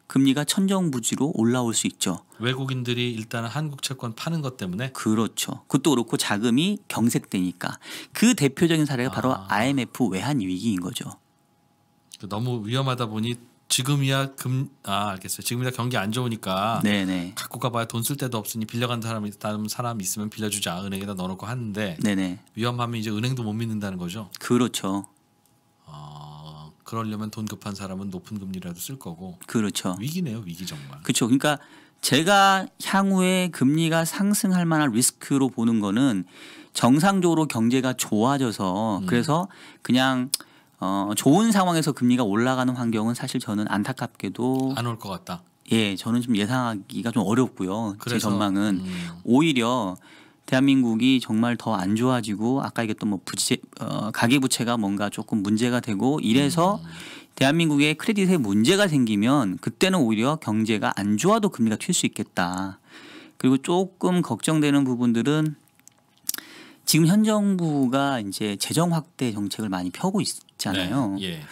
금리가 천정부지로 올라올 수 있죠. 외국인들이 일단 한국 채권 파는 것 때문에 그렇죠. 그것도 그렇고 자금이 경색되니까 그 대표적인 사례가 바로 IMF 외환 위기인 거죠. 너무 위험하다 보니 지금이야 알겠어요. 지금이야 경기 안 좋으니까 네네. 갖고 가봐야 돈 쓸 데도 없으니 빌려간 사람 있으면 빌려주자 은행에다 넣어놓고 하는데 네네. 위험하면 이제 은행도 못 믿는다는 거죠. 그렇죠. 그러려면 돈 급한 사람은 높은 금리라도 쓸 거고. 그렇죠. 위기네요, 위기 정말. 그렇죠. 그러니까 제가 향후에 금리가 상승할 만한 리스크로 보는 거는 정상적으로 경제가 좋아져서 그래서 그냥 좋은 상황에서 금리가 올라가는 환경은 사실 저는 안타깝게도 안 올 것 같다. 예, 저는 좀 예상하기가 좀 어렵고요. 제 그래서, 전망은 오히려 대한민국이 정말 더 안 좋아지고 아까 얘기했던 뭐 가계 부채가 뭔가 조금 문제가 되고 이래서 대한민국의 크레딧에 문제가 생기면 그때는 오히려 경제가 안 좋아도 금리가 튈 수 있겠다. 그리고 조금 걱정되는 부분들은 지금 현 정부가 이제 재정 확대 정책을 많이 펴고 있잖아요. 네, 예.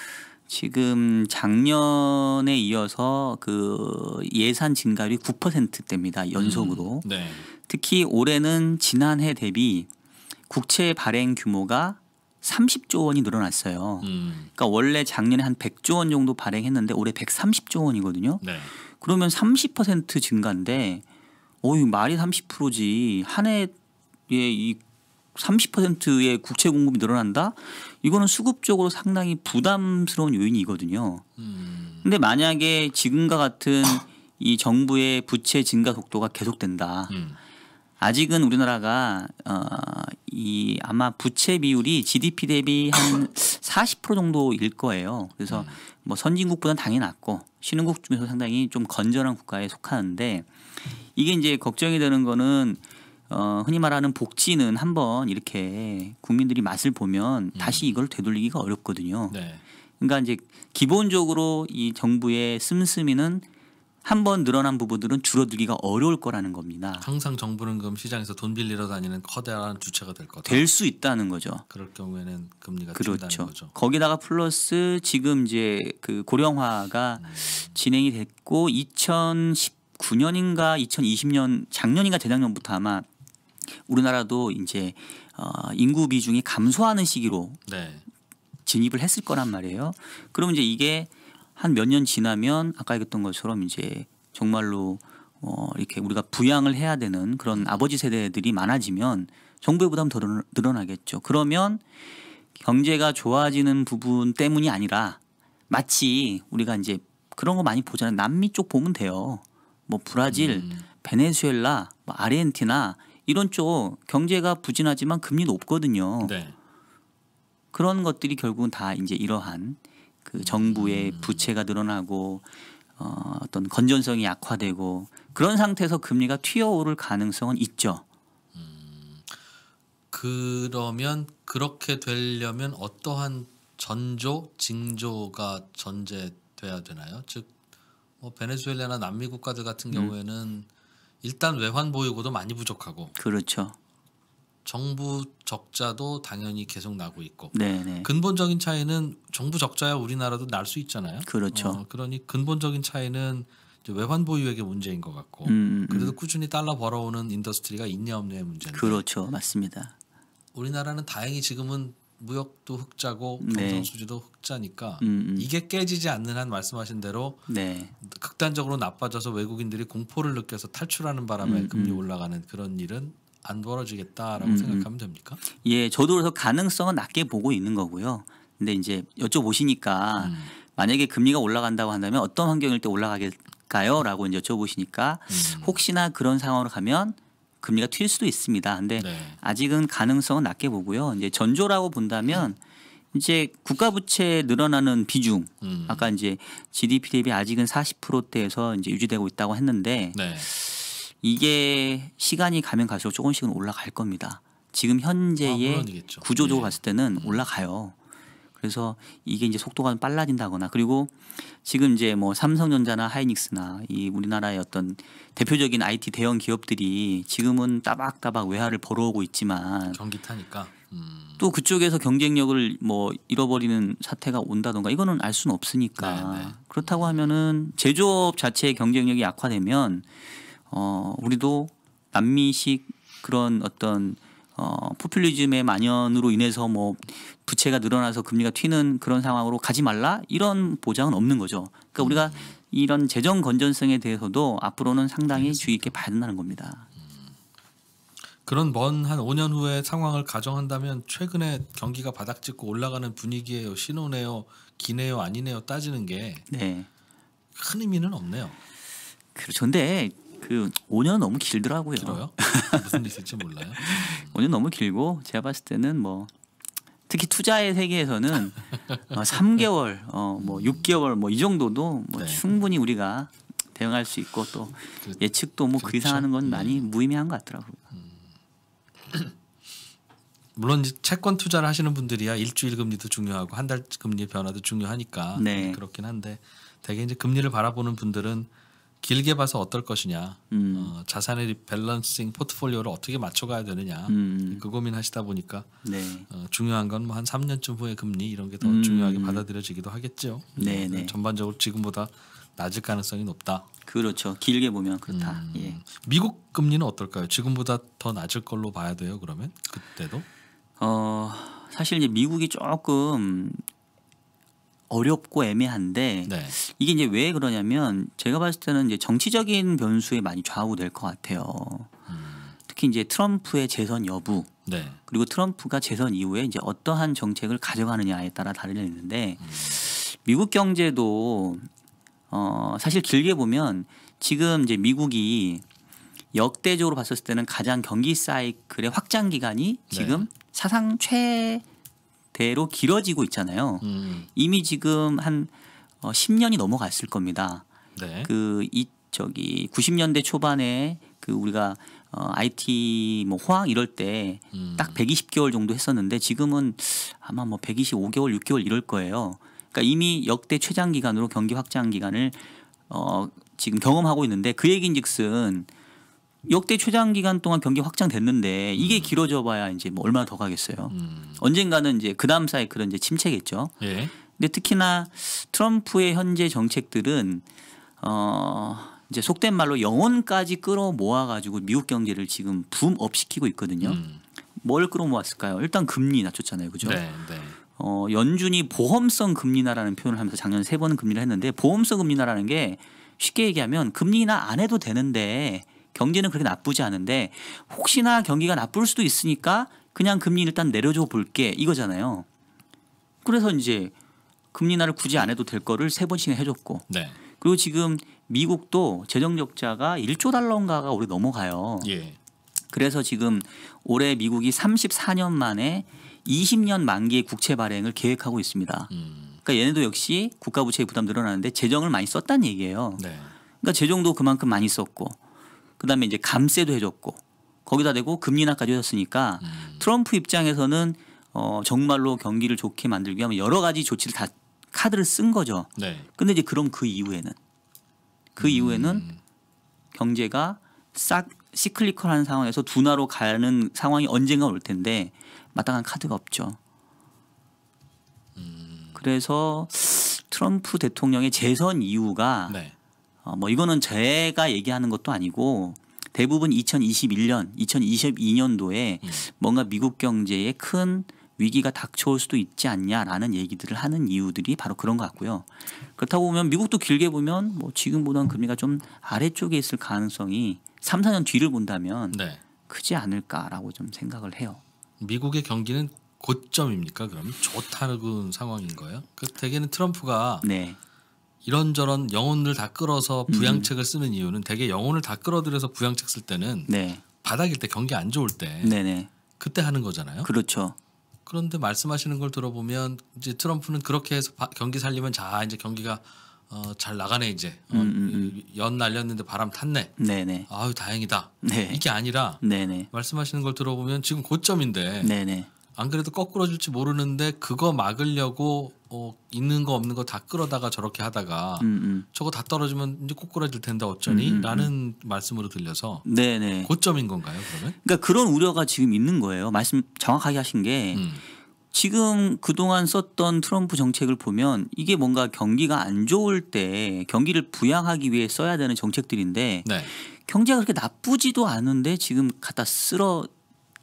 지금 작년에 이어서 그 예산 증가율이 9%대입니다. 연속으로. 네. 특히 올해는 지난해 대비 국채 발행 규모가 30조 원이 늘어났어요. 그러니까 원래 작년에 한 100조 원 정도 발행했는데 올해 130조 원이거든요. 네. 그러면 30% 증가인데 어이 말이 30%지 한 해에 이 30%의 국채 공급이 늘어난다? 이거는 수급적으로 상당히 부담스러운 요인이거든요. 근데 만약에 지금과 같은 이 정부의 부채 증가 속도가 계속된다. 아직은 우리나라가 이 아마 부채 비율이 GDP 대비 한 40% 정도일 거예요. 그래서 뭐 선진국보다는 당연히 낮고 신흥국 중에서 상당히 좀 건전한 국가에 속하는데 이게 이제 걱정이 되는 거는 흔히 말하는 복지는 한번 이렇게 국민들이 맛을 보면 다시 이걸 되돌리기가 어렵거든요. 네. 그러니까 이제 기본적으로 이 정부의 씀씀이는 한번 늘어난 부분들은 줄어들기가 어려울 거라는 겁니다. 항상 정부는 그럼 시장에서 돈 빌리러 다니는 커다란 주체가 될 거다. 될 수 있다는 거죠. 그럴 경우에는 금리가 그렇죠. 뛴다는 거죠. 거기다가 플러스 지금 이제 그 고령화가 진행이 됐고 2019년인가 2020년 작년인가 재작년부터 아마 우리나라도 이제 인구 비중이 감소하는 시기로 네. 진입을 했을 거란 말이에요. 그럼 이제 이게 한 몇 년 지나면 아까 얘기했던 것처럼 이제 정말로 이렇게 우리가 부양을 해야 되는 그런 아버지 세대들이 많아지면 정부의 부담 더 늘어나겠죠. 그러면 경제가 좋아지는 부분 때문이 아니라 마치 우리가 이제 그런 거 많이 보잖아요. 남미 쪽 보면 돼요. 뭐 브라질, 베네수엘라, 뭐 아르헨티나 이런 쪽 경제가 부진하지만 금리 높거든요. 네. 그런 것들이 결국은 다 이제 이러한 그 정부의 부채가 늘어나고 어떤 건전성이 약화되고 그런 상태에서 금리가 튀어오를 가능성은 있죠. 그러면 그렇게 되려면 어떠한 전조, 징조가 전제돼야 되나요? 즉, 뭐 베네수엘라나 남미 국가들 같은 경우에는 일단 외환 보유고도 많이 부족하고, 그렇죠. 정부 적자도 당연히 계속 나고 있고. 네네. 근본적인 차이는 정부 적자야 우리나라도 날 수 있잖아요. 그렇죠. 그러니 근본적인 차이는 이제 외환 보유액의 문제인 것 같고, 그래도 꾸준히 달러 벌어오는 인더스트리가 있냐 없냐의 문제인데. 그렇죠, 맞습니다. 우리나라는 다행히 지금은 무역도 흑자고 네. 경상 수지도 흑자니까 이게 깨지지 않는 한 말씀하신 대로 네. 극단적으로 나빠져서 외국인들이 공포를 느껴서 탈출하는 바람에 금리 올라가는 그런 일은 안 벌어지겠다라고 생각하면 됩니까? 예, 저도 그래서 가능성은 낮게 보고 있는 거고요. 근데 이제 여쭤보시니까 만약에 금리가 올라간다고 한다면 어떤 환경일 때 올라가겠까요? 라고 이제 여쭤보시니까 혹시나 그런 상황으로 가면 금리가 튈 수도 있습니다. 근데 네. 아직은 가능성은 낮게 보고요. 이제 전조라고 본다면 이제 국가 부채 늘어나는 비중 아까 이제 GDP 대비 아직은 40%대에서 이제 유지되고 있다고 했는데 네. 이게 시간이 가면 갈수록 조금씩은 올라갈 겁니다. 지금 현재의 물론이겠죠. 구조적으로 예. 봤을 때는 올라가요. 그래서 이게 이제 속도가 빨라진다거나 그리고 지금 이제 뭐 삼성전자나 하이닉스나 이 우리나라의 어떤 대표적인 IT 대형 기업들이 지금은 따박따박 외화를 벌어오고 있지만 경기 타니까. 또 그쪽에서 경쟁력을 뭐 잃어버리는 사태가 온다던가 이거는 알 수는 없으니까 네, 네. 그렇다고 하면은 제조업 자체의 경쟁력이 약화되면 우리도 남미식 그런 어떤 포퓰리즘의 만연으로 인해서 뭐 부채가 늘어나서 금리가 튀는 그런 상황으로 가지 말라 이런 보장은 없는 거죠. 그러니까 우리가 이런 재정 건전성에 대해서도 앞으로는 상당히 주의 있게 봐야 된다는 겁니다. 그런 먼 한 5년 후의 상황을 가정한다면 최근에 경기가 바닥찍고 올라가는 분위기예요, 신호네요, 기네요 아니네요 따지는 게 큰 네. 의미는 없네요. 그렇죠. 근데 그 5년 너무 길더라고요. 길어요? 무슨 일 있을지 몰라요. 5년 너무 길고 제가 봤을 때는 뭐 특히 투자의 세계에서는 3개월, 뭐 6개월 뭐 이 정도도 뭐 네. 충분히 우리가 대응할 수 있고 또 예측도 뭐 그 그렇죠. 이상 하는 건 많이 무의미한 것 같더라고요. 물론 이제 채권 투자를 하시는 분들이야 일주일 금리도 중요하고 한 달 금리 변화도 중요하니까 네. 그렇긴 한데 대개 이제 금리를 바라보는 분들은 길게 봐서 어떨 것이냐, 자산의 밸런싱 포트폴리오를 어떻게 맞춰가야 되느냐 그 고민하시다 보니까 네. 중요한 건 뭐 한 3년쯤 후의 금리 이런 게 더 중요하게 받아들여지기도 하겠죠. 네, 네. 전반적으로 지금보다 낮을 가능성이 높다. 그렇죠. 길게 보면 그렇다. 예. 미국 금리는 어떨까요? 지금보다 더 낮을 걸로 봐야 돼요. 그러면 그때도? 사실 이제 미국이 조금 어렵고 애매한데 네. 이게 이제 왜 그러냐면 제가 봤을 때는 이제 정치적인 변수에 많이 좌우될 것 같아요. 특히 이제 트럼프의 재선 여부 네. 그리고 트럼프가 재선 이후에 이제 어떠한 정책을 가져가느냐에 따라 다르는데 미국 경제도 사실 길게 보면 지금 이제 미국이 역대적으로 봤을 때는 가장 경기 사이클의 확장 기간이 지금 사상 최대로 길어지고 있잖아요. 이미 지금 한 10년이 넘어갔을 겁니다. 네. 그 90년대 초반에 그 우리가 IT 뭐 호황 이럴 때 딱 120개월 정도 했었는데 지금은 아마 뭐 125개월, 6개월 이럴 거예요. 그러니까 이미 역대 최장 기간으로 경기 확장 기간을 지금 경험하고 있는데 그 얘기인즉슨 역대 최장 기간 동안 경기 확장됐는데 이게 길어져 봐야 이제 뭐 얼마나 더 가겠어요. 언젠가는 이제 그다음 사이클은 이제 침체겠죠. 예. 근데 특히나 트럼프의 현재 정책들은 이제 속된 말로 영혼까지 끌어모아 가지고 미국 경제를 지금 붐업 시키고 있거든요. 뭘 끌어모았을까요? 일단 금리 낮췄잖아요, 그죠? 네. 네. 연준이 보험성 금리나라는 표현을 하면서 작년 3번 금리를 했는데 보험성 금리나라는 게 쉽게 얘기하면 금리 인하 안 해도 되는데 경제는 그렇게 나쁘지 않은데 혹시나 경기가 나쁠 수도 있으니까 그냥 금리 일단 내려줘 볼게 이거잖아요. 그래서 이제 금리 인하를 굳이 안 해도 될 거를 3번씩 해줬고 네. 그리고 지금 미국도 재정 적자가 1조 달러인가가 올해 넘어가요. 예. 그래서 지금 올해 미국이 34년 만에 20년 만기의 국채 발행을 계획하고 있습니다. 그러니까 얘네도 역시 국가 부채의 부담 늘어나는데 재정을 많이 썼다는 얘기예요. 네. 그러니까 재정도 그만큼 많이 썼고 그다음에 이제 감세도 해줬고 거기다 대고 금리 인하까지 해줬으니까 트럼프 입장에서는 정말로 경기를 좋게 만들기 위한 여러 가지 조치를 다 카드를 쓴 거죠. 네. 근데 이제 그럼 그 이후에는 경제가 싹 시클리컬한 상황에서 둔화로 가는 상황이 언젠가 올 텐데 마땅한 카드가 없죠. 그래서 트럼프 대통령의 재선 이유가 네. 뭐 이거는 제가 얘기하는 것도 아니고 대부분 2021년, 2022년도에 뭔가 미국 경제에 큰 위기가 닥쳐올 수도 있지 않냐라는 얘기들을 하는 이유들이 바로 그런 것 같고요. 그렇다고 보면 미국도 길게 보면 뭐 지금보다는 금리가 좀 아래쪽에 있을 가능성이 3, 4년 뒤를 본다면 네. 크지 않을까라고 좀 생각을 해요. 미국의 경기는 고점입니까? 그럼 좋다는 상황인 거예요? 그 대개는 트럼프가 네. 이런저런 영혼을 다 끌어서 부양책을 쓰는 이유는 대개 영혼을 다 끌어들여서 부양책 쓸 때는 네. 바닥일 때 경기 안 좋을 때 네네. 그때 하는 거잖아요. 그렇죠. 그런데 말씀하시는 걸 들어보면 이제 트럼프는 그렇게 해서 경기 살리면 자 이제 경기가 잘 나가네 이제 연 날렸는데 바람 탔네. 네네. 아유 다행이다. 네. 이게 아니라 네네. 말씀하시는 걸 들어보면 지금 고점인데 네네. 안 그래도 거꾸로 줄지 모르는데 그거 막으려고 있는 거 없는 거 다 끌어다가 저렇게 하다가 저거 다 떨어지면 이제 꼬꾸라질 텐데 어쩌니? 라는 말씀으로 들려서 네네. 고점인 건가요 그러면? 그러니까 그런 우려가 지금 있는 거예요. 말씀 정확하게 하신 게 지금 그동안 썼던 트럼프 정책을 보면 이게 뭔가 경기가 안 좋을 때 경기를 부양하기 위해 써야 되는 정책들인데 네. 경제가 그렇게 나쁘지도 않은데 지금 갖다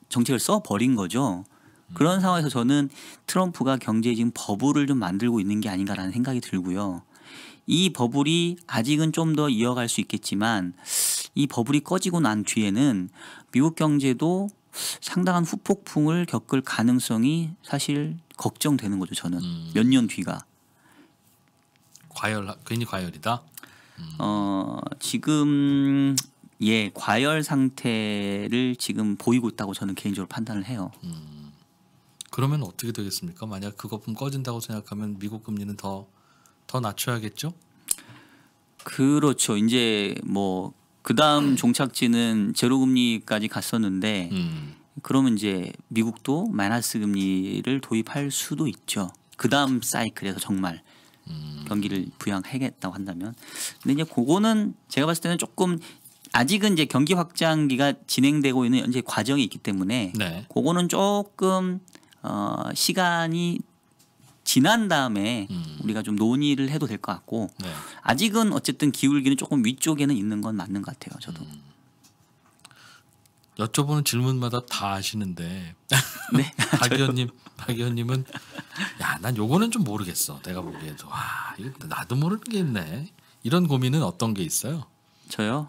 정책을 써버린 거죠. 그런 상황에서 저는 트럼프가 경제에 지금 버블을 좀 만들고 있는 게 아닌가라는 생각이 들고요. 이 버블이 아직은 좀 더 이어갈 수 있겠지만 이 버블이 꺼지고 난 뒤에는 미국 경제도 상당한 후폭풍을 겪을 가능성이 사실 걱정되는 거죠. 저는 몇 년 뒤가. 괜히 과열이다. 지금 과열 상태를 지금 보이고 있다고 저는 개인적으로 판단을 해요. 그러면 어떻게 되겠습니까? 만약 그 거품 꺼진다고 생각하면 미국 금리는 더 낮춰야겠죠? 그렇죠. 이제 뭐 그다음 종착지는 제로 금리까지 갔었는데 그러면 이제 미국도 마이너스 금리를 도입할 수도 있죠. 그다음 사이클에서 정말 경기를 부양하겠다고 한다면. 근데 이제 그거는 제가 봤을 때는 조금 아직은 이제 경기 확장기가 진행되고 있는 이제 과정이 있기 때문에 네. 그거는 조금 시간이 지난 다음에 우리가 좀 논의를 해도 될 것 같고 네. 아직은 어쨌든 기울기는 조금 위쪽에는 있는 건 맞는 것 같아요. 저도. 여쭤보는 질문마다 다 아시는데 네. 박 의원님은 야, 난 요거는 좀 모르겠어. 내가 보기에도 이거 나도 모르는 게 있네. 이런 고민은 어떤 게 있어요? 저요?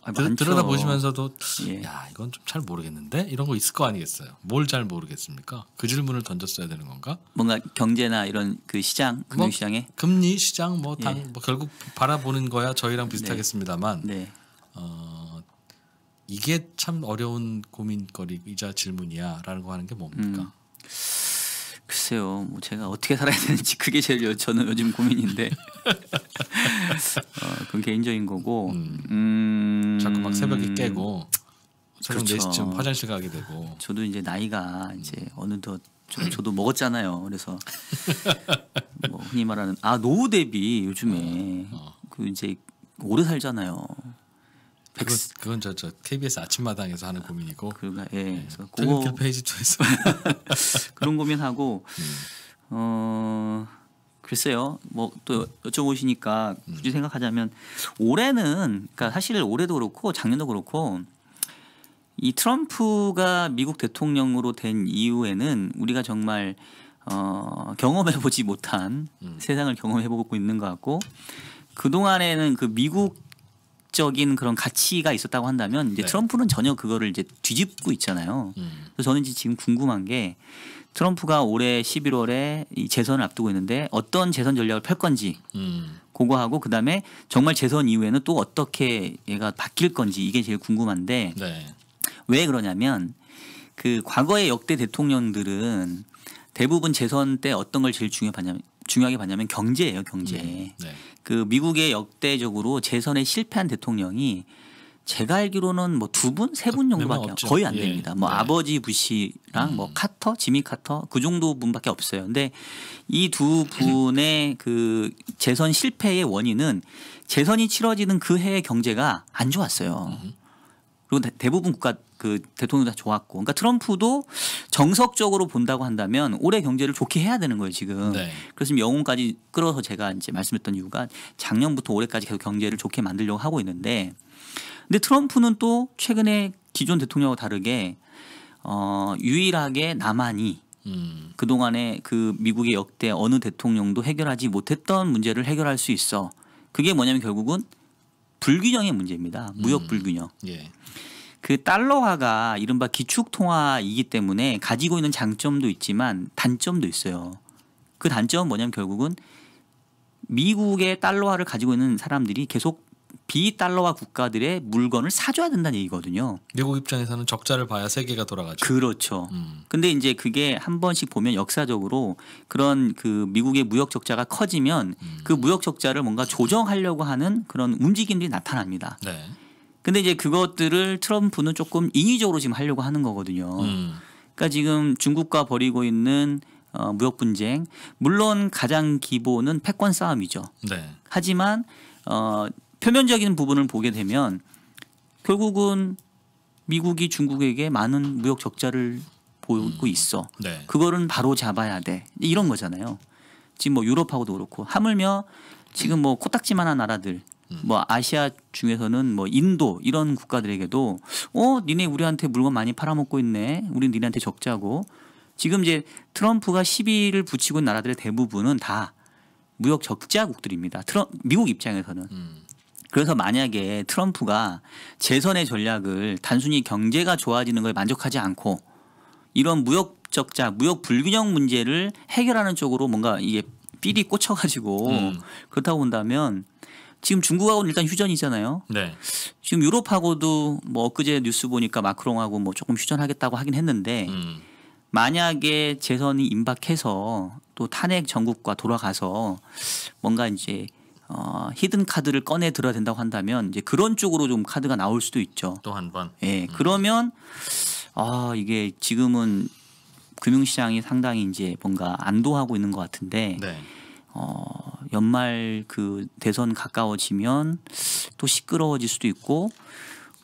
많죠. 들여다 보시면서도 예. 야, 이건 좀 잘 모르겠는데 이런 거 있을 거 아니겠어요? 뭘 잘 모르겠습니까? 그 질문을 던졌어야 되는 건가? 뭔가 경제나 이런 그 시장, 금융시장에 금리 시장 뭐 예. 결국 바라보는 거야 저희랑 비슷하겠습니다만 네. 이게 참 어려운 고민거리이자 질문이야라는 거 하는 게 뭡니까? 글쎄요, 뭐 제가 어떻게 살아야 되는지 그게 제일 저는 요즘 고민인데 그건 개인적인 거고. 자꾸 막 새벽에 깨고 새벽 그렇죠. 4시쯤 화장실 가게 되고. 저도 이제 나이가 이제 어느덧 저도 먹었잖아요. 그래서 뭐 흔히 말하는 노후 대비 요즘에 그 이제 오래 살잖아요. 그건 저 KBS 아침마당에서 하는 고민이고. 그러니까 그래서 퇴근길 페이지 2에서 그런 고민하고 글쎄요. 뭐 또 여쭤보시니까 굳이 생각하자면 올해는 그러니까 사실 올해도 그렇고 작년도 그렇고 이 트럼프가 미국 대통령으로 된 이후에는 우리가 정말 경험해보지 못한 세상을 경험해보고 있는 것 같고 그 동안에는 그 미국적인 그런 가치가 있었다고 한다면 이제 네. 트럼프는 전혀 그거를 이제 뒤집고 있잖아요. 그래서 저는 지금 궁금한 게 트럼프가 올해 11월에 이 재선을 앞두고 있는데 어떤 재선 전략을 펼 건지 그거 하고 그다음에 정말 재선 이후에는 또 어떻게 얘가 바뀔 건지 이게 제일 궁금한데 네. 왜 그러냐면 그 과거의 역대 대통령들은 대부분 재선 때 어떤 걸 제일 중요하게 봤냐면 경제예요, 경제. 네. 그 미국의 역대적으로 재선에 실패한 대통령이 제가 알기로는 뭐 2분, 3분 정도밖에 거의 안 됩니다. 뭐 아버지 부시랑 뭐 카터, 지미 카터 그 정도 분밖에 없어요. 근데 이 두 분의 그 재선 실패의 원인은 재선이 치러지는 그 해의 경제가 안 좋았어요. 그리고 대부분 국가 그 대통령도 다 좋았고, 그러니까 트럼프도 정석적으로 본다고 한다면 올해 경제를 좋게 해야 되는 거예요 지금. 네. 그래서 지금 영혼까지 끌어서 제가 이제 말씀했던 이유가 작년부터 올해까지 계속 경제를 좋게 만들려고 하고 있는데, 근데 트럼프는 또 최근에 기존 대통령과 다르게 유일하게 남한이 그 동안에 그 미국의 역대 어느 대통령도 해결하지 못했던 문제를 해결할 수 있어. 그게 뭐냐면 결국은 불균형의 문제입니다. 무역 불균형. 예. 그 달러화가 이른바 기축통화이기 때문에 가지고 있는 장점도 있지만 단점도 있어요. 그 단점은 뭐냐면 결국은 미국의 달러화를 가지고 있는 사람들이 계속 비달러화 국가들의 물건을 사줘야 된다는 얘기거든요. 미국 입장에서는 적자를 봐야 세계가 돌아가죠. 그렇죠. 근데 이제 그게 한 번씩 보면 역사적으로 그런 그 미국의 무역 적자가 커지면 그 무역 적자를 뭔가 조정하려고 하는 그런 움직임들이 나타납니다. 네. 근데 이제 그것들을 트럼프는 조금 인위적으로 지금 하려고 하는 거거든요. 그러니까 지금 중국과 벌이고 있는 무역 분쟁, 물론 가장 기본은 패권 싸움이죠. 네. 하지만 표면적인 부분을 보게 되면 결국은 미국이 중국에게 많은 무역 적자를 보이고 있어. 네. 그거는 바로 잡아야 돼. 이런 거잖아요. 지금 뭐 유럽하고도 그렇고 하물며 지금 뭐 코딱지만한 나라들 뭐 아시아 중에서는 뭐 인도 이런 국가들에게도 니네 우리한테 물건 많이 팔아먹고 있네. 우린 니네한테 적자고. 지금 이제 트럼프가 시비를 붙이고 있는 나라들의 대부분은 다 무역 적자국들입니다. 미국 입장에서는. 그래서 만약에 트럼프가 재선의 전략을 단순히 경제가 좋아지는 거에 만족하지 않고 이런 무역 적자, 무역 불균형 문제를 해결하는 쪽으로 뭔가 이게 삘이 꽂혀가지고 그렇다고 본다면 지금 중국하고는 일단 휴전이잖아요. 네. 지금 유럽하고도 뭐 엊그제 뉴스 보니까 마크롱하고 뭐 조금 휴전하겠다고 하긴 했는데 만약에 재선이 임박해서 또 탄핵 정국과 돌아가서 뭔가 이제 히든 카드를 꺼내 들어야 된다고 한다면 이제 그런 쪽으로 좀 카드가 나올 수도 있죠. 또 한 번. 예. 그러면 이게 지금은 금융시장이 상당히 이제 뭔가 안도하고 있는 것 같은데 네. 연말 그 대선 가까워지면 또 시끄러워질 수도 있고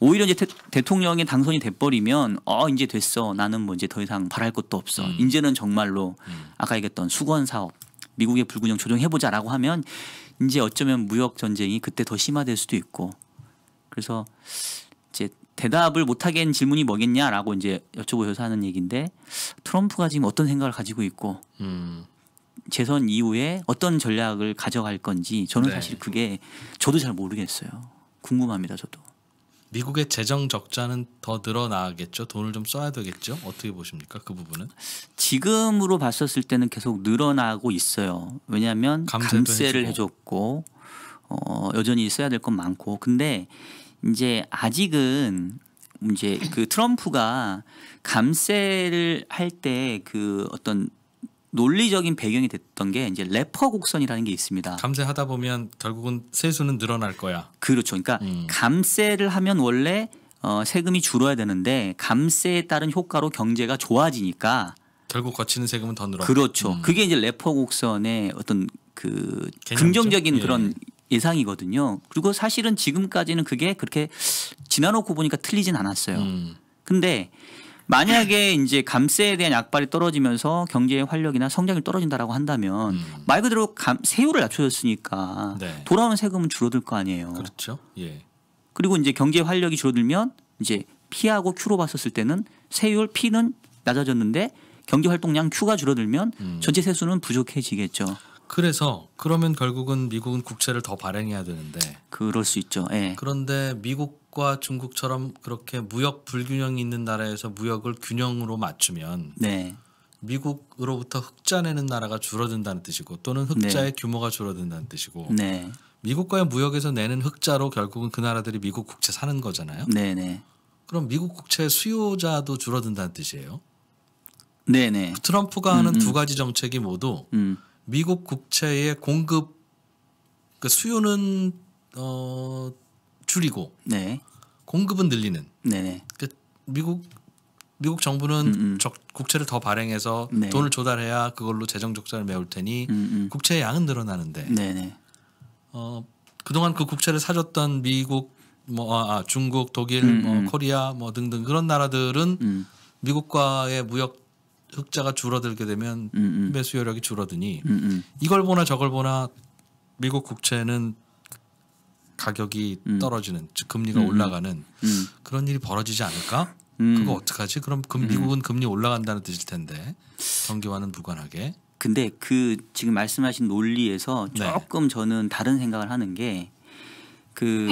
오히려 이제 대통령이 당선이 돼버리면 이제 됐어. 나는 뭐 이제 더 이상 바랄 것도 없어. 이제는 정말로 아까 얘기했던 수건 사업 미국의 불균형 조정해보자라고 하면 이제 어쩌면 무역 전쟁이 그때 더 심화될 수도 있고 그래서 이제 대답을 못하게 한 질문이 뭐겠냐라고 이제 여쭤보셔서 하는 얘기인데 트럼프가 지금 어떤 생각을 가지고 있고 재선 이후에 어떤 전략을 가져갈 건지 저는 네. 사실 그게 저도 잘 모르겠어요. 궁금합니다. 저도. 미국의 재정 적자는 더 늘어나겠죠. 돈을 좀 써야 되겠죠. 어떻게 보십니까? 그 부분은? 지금으로 봤었을 때는 계속 늘어나고 있어요. 왜냐하면 감세를 해줬고 여전히 써야 될 건 많고 근데 이제 아직은 이제 그 트럼프가 감세를 할 때 그 어떤 논리적인 배경이 됐던 게 이제 래퍼 곡선이라는 게 있습니다. 감세하다 보면 결국은 세수는 늘어날 거야. 그렇죠. 그러니까 감세를 하면 원래 세금이 줄어야 되는데 감세에 따른 효과로 경제가 좋아지니까 결국 거치는 세금은 더 늘어. 그렇죠. 그게 이제 래퍼 곡선의 어떤 그 개념이죠? 긍정적인 예. 그런 예상이거든요. 그리고 사실은 지금까지는 그게 그렇게 지나놓고 보니까 틀리진 않았어요. 근데 만약에 이제 감세에 대한 약발이 떨어지면서 경제의 활력이나 성장이 떨어진다라고 한다면 말 그대로 세율을 낮춰줬으니까 네. 돌아오는 세금은 줄어들 거 아니에요. 그렇죠. 예. 그리고 이제 경제 활력이 줄어들면 이제 P하고 Q로 봤었을 때는 세율 P는 낮아졌는데 경제 활동량 Q가 줄어들면 전체 세수는 부족해지겠죠. 그래서 그러면 결국은 미국은 국채를 더 발행해야 되는데 그럴 수 있죠. 예. 그런데 미국과 중국처럼 그렇게 무역 불균형이 있는 나라에서 무역을 균형으로 맞추면 네. 미국으로부터 흑자 내는 나라가 줄어든다는 뜻이고 또는 흑자의 규모가 줄어든다는 뜻이고 네. 미국과의 무역에서 내는 흑자로 결국은 그 나라들이 미국 국채 사는 거잖아요. 네, 네. 그럼 미국 국채 수요자도 줄어든다는 뜻이에요. 네, 네. 트럼프가 하는 두 가지 정책이 모두 음. 미국 국채의 공급 그 수요는 줄이고 네. 공급은 늘리는. 네, 네. 그 미국 정부는 국채를 더 발행해서 네. 돈을 조달해야 그걸로 재정 적자를 메울 테니 국채의 양은 늘어나는데 네, 네. 그동안 그 국채를 사줬던 미국 중국, 독일, 코리아 등등 그런 나라들은 미국과의 무역 흑자가 줄어들게 되면 매수여력이 줄어드니 이걸 보나 저걸 보나 미국 국채는 가격이 떨어지는 즉 금리가 올라가는 그런 일이 벌어지지 않을까? 그거 어떡하지? 그럼 미국은 금리 올라간다는 뜻일 텐데 경기와는 무관하게. 근데 그 지금 말씀하신 논리에서 네. 조금 저는 다른 생각을 하는 게 그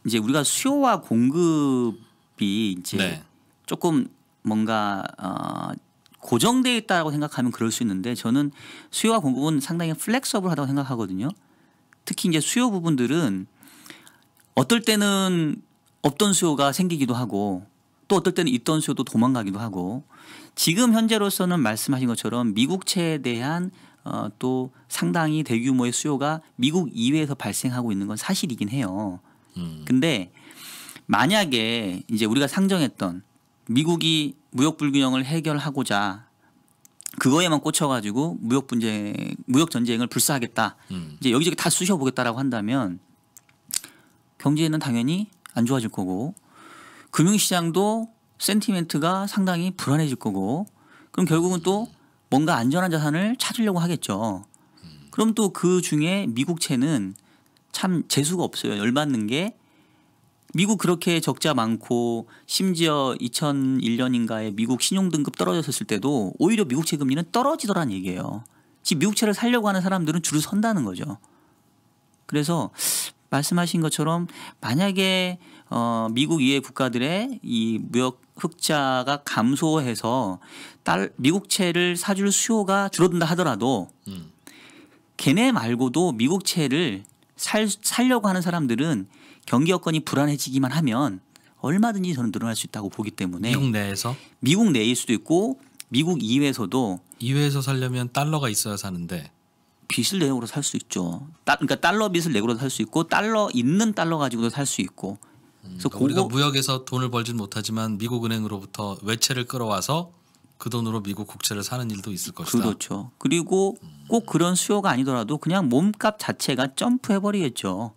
이제 우리가 수요와 공급이 이제 네. 조금 뭔가 고정되어 있다고 생각하면 그럴 수 있는데 저는 수요와 공급은 상당히 플렉서블하다고 생각하거든요. 특히 이제 수요 부분들은 어떨 때는 없던 수요가 생기기도 하고 또 어떨 때는 있던 수요도 도망가기도 하고 지금 현재로서는 말씀하신 것처럼 미국채에 대한 또 상당히 대규모의 수요가 미국 이외에서 발생하고 있는 건 사실이긴 해요. 근데 만약에 이제 우리가 상정했던 미국이 무역 불균형을 해결하고자 그거에만 꽂혀가지고 무역 전쟁을 불사하겠다. 이제 여기저기 다 쑤셔보겠다라고 한다면 경제는 당연히 안 좋아질 거고 금융시장도 센티멘트가 상당히 불안해질 거고 그럼 결국은 또 뭔가 안전한 자산을 찾으려고 하겠죠. 그럼 또 그 중에 미국채는 참 재수가 없어요. 열받는 게 미국 그렇게 적자 많고 심지어 2001년인가에 미국 신용등급 떨어졌을 때도 오히려 미국채 금리는 떨어지더란 얘기예요. 지금 미국채를 사려고 하는 사람들은 줄을 선다는 거죠. 그래서 말씀하신 것처럼 만약에 미국 이외 국가들의 이 무역 흑자가 감소해서 미국채를 사줄 수요가 줄어든다 하더라도 걔네 말고도 미국채를 살려고 하는 사람들은 경기 여건이 불안해지기만 하면 얼마든지 저는 늘어날 수 있다고 보기 때문에 미국 내에서? 미국 내일 수도 있고 미국 이외에서도 이외에서 살려면 달러가 있어야 사는데 빚을 내고도 살 수 있죠. 그러니까 달러 빚을 내고도 살 수 있고 있는 달러 가지고도 살 수 있고. 그래서 그러니까 우리가 무역에서 돈을 벌진 못하지만 미국 은행으로부터 외채를 끌어와서 그 돈으로 미국 국채를 사는 일도 있을 것이다. 그렇죠. 그리고 꼭 그런 수요가 아니더라도 그냥 몸값 자체가 점프해버리겠죠.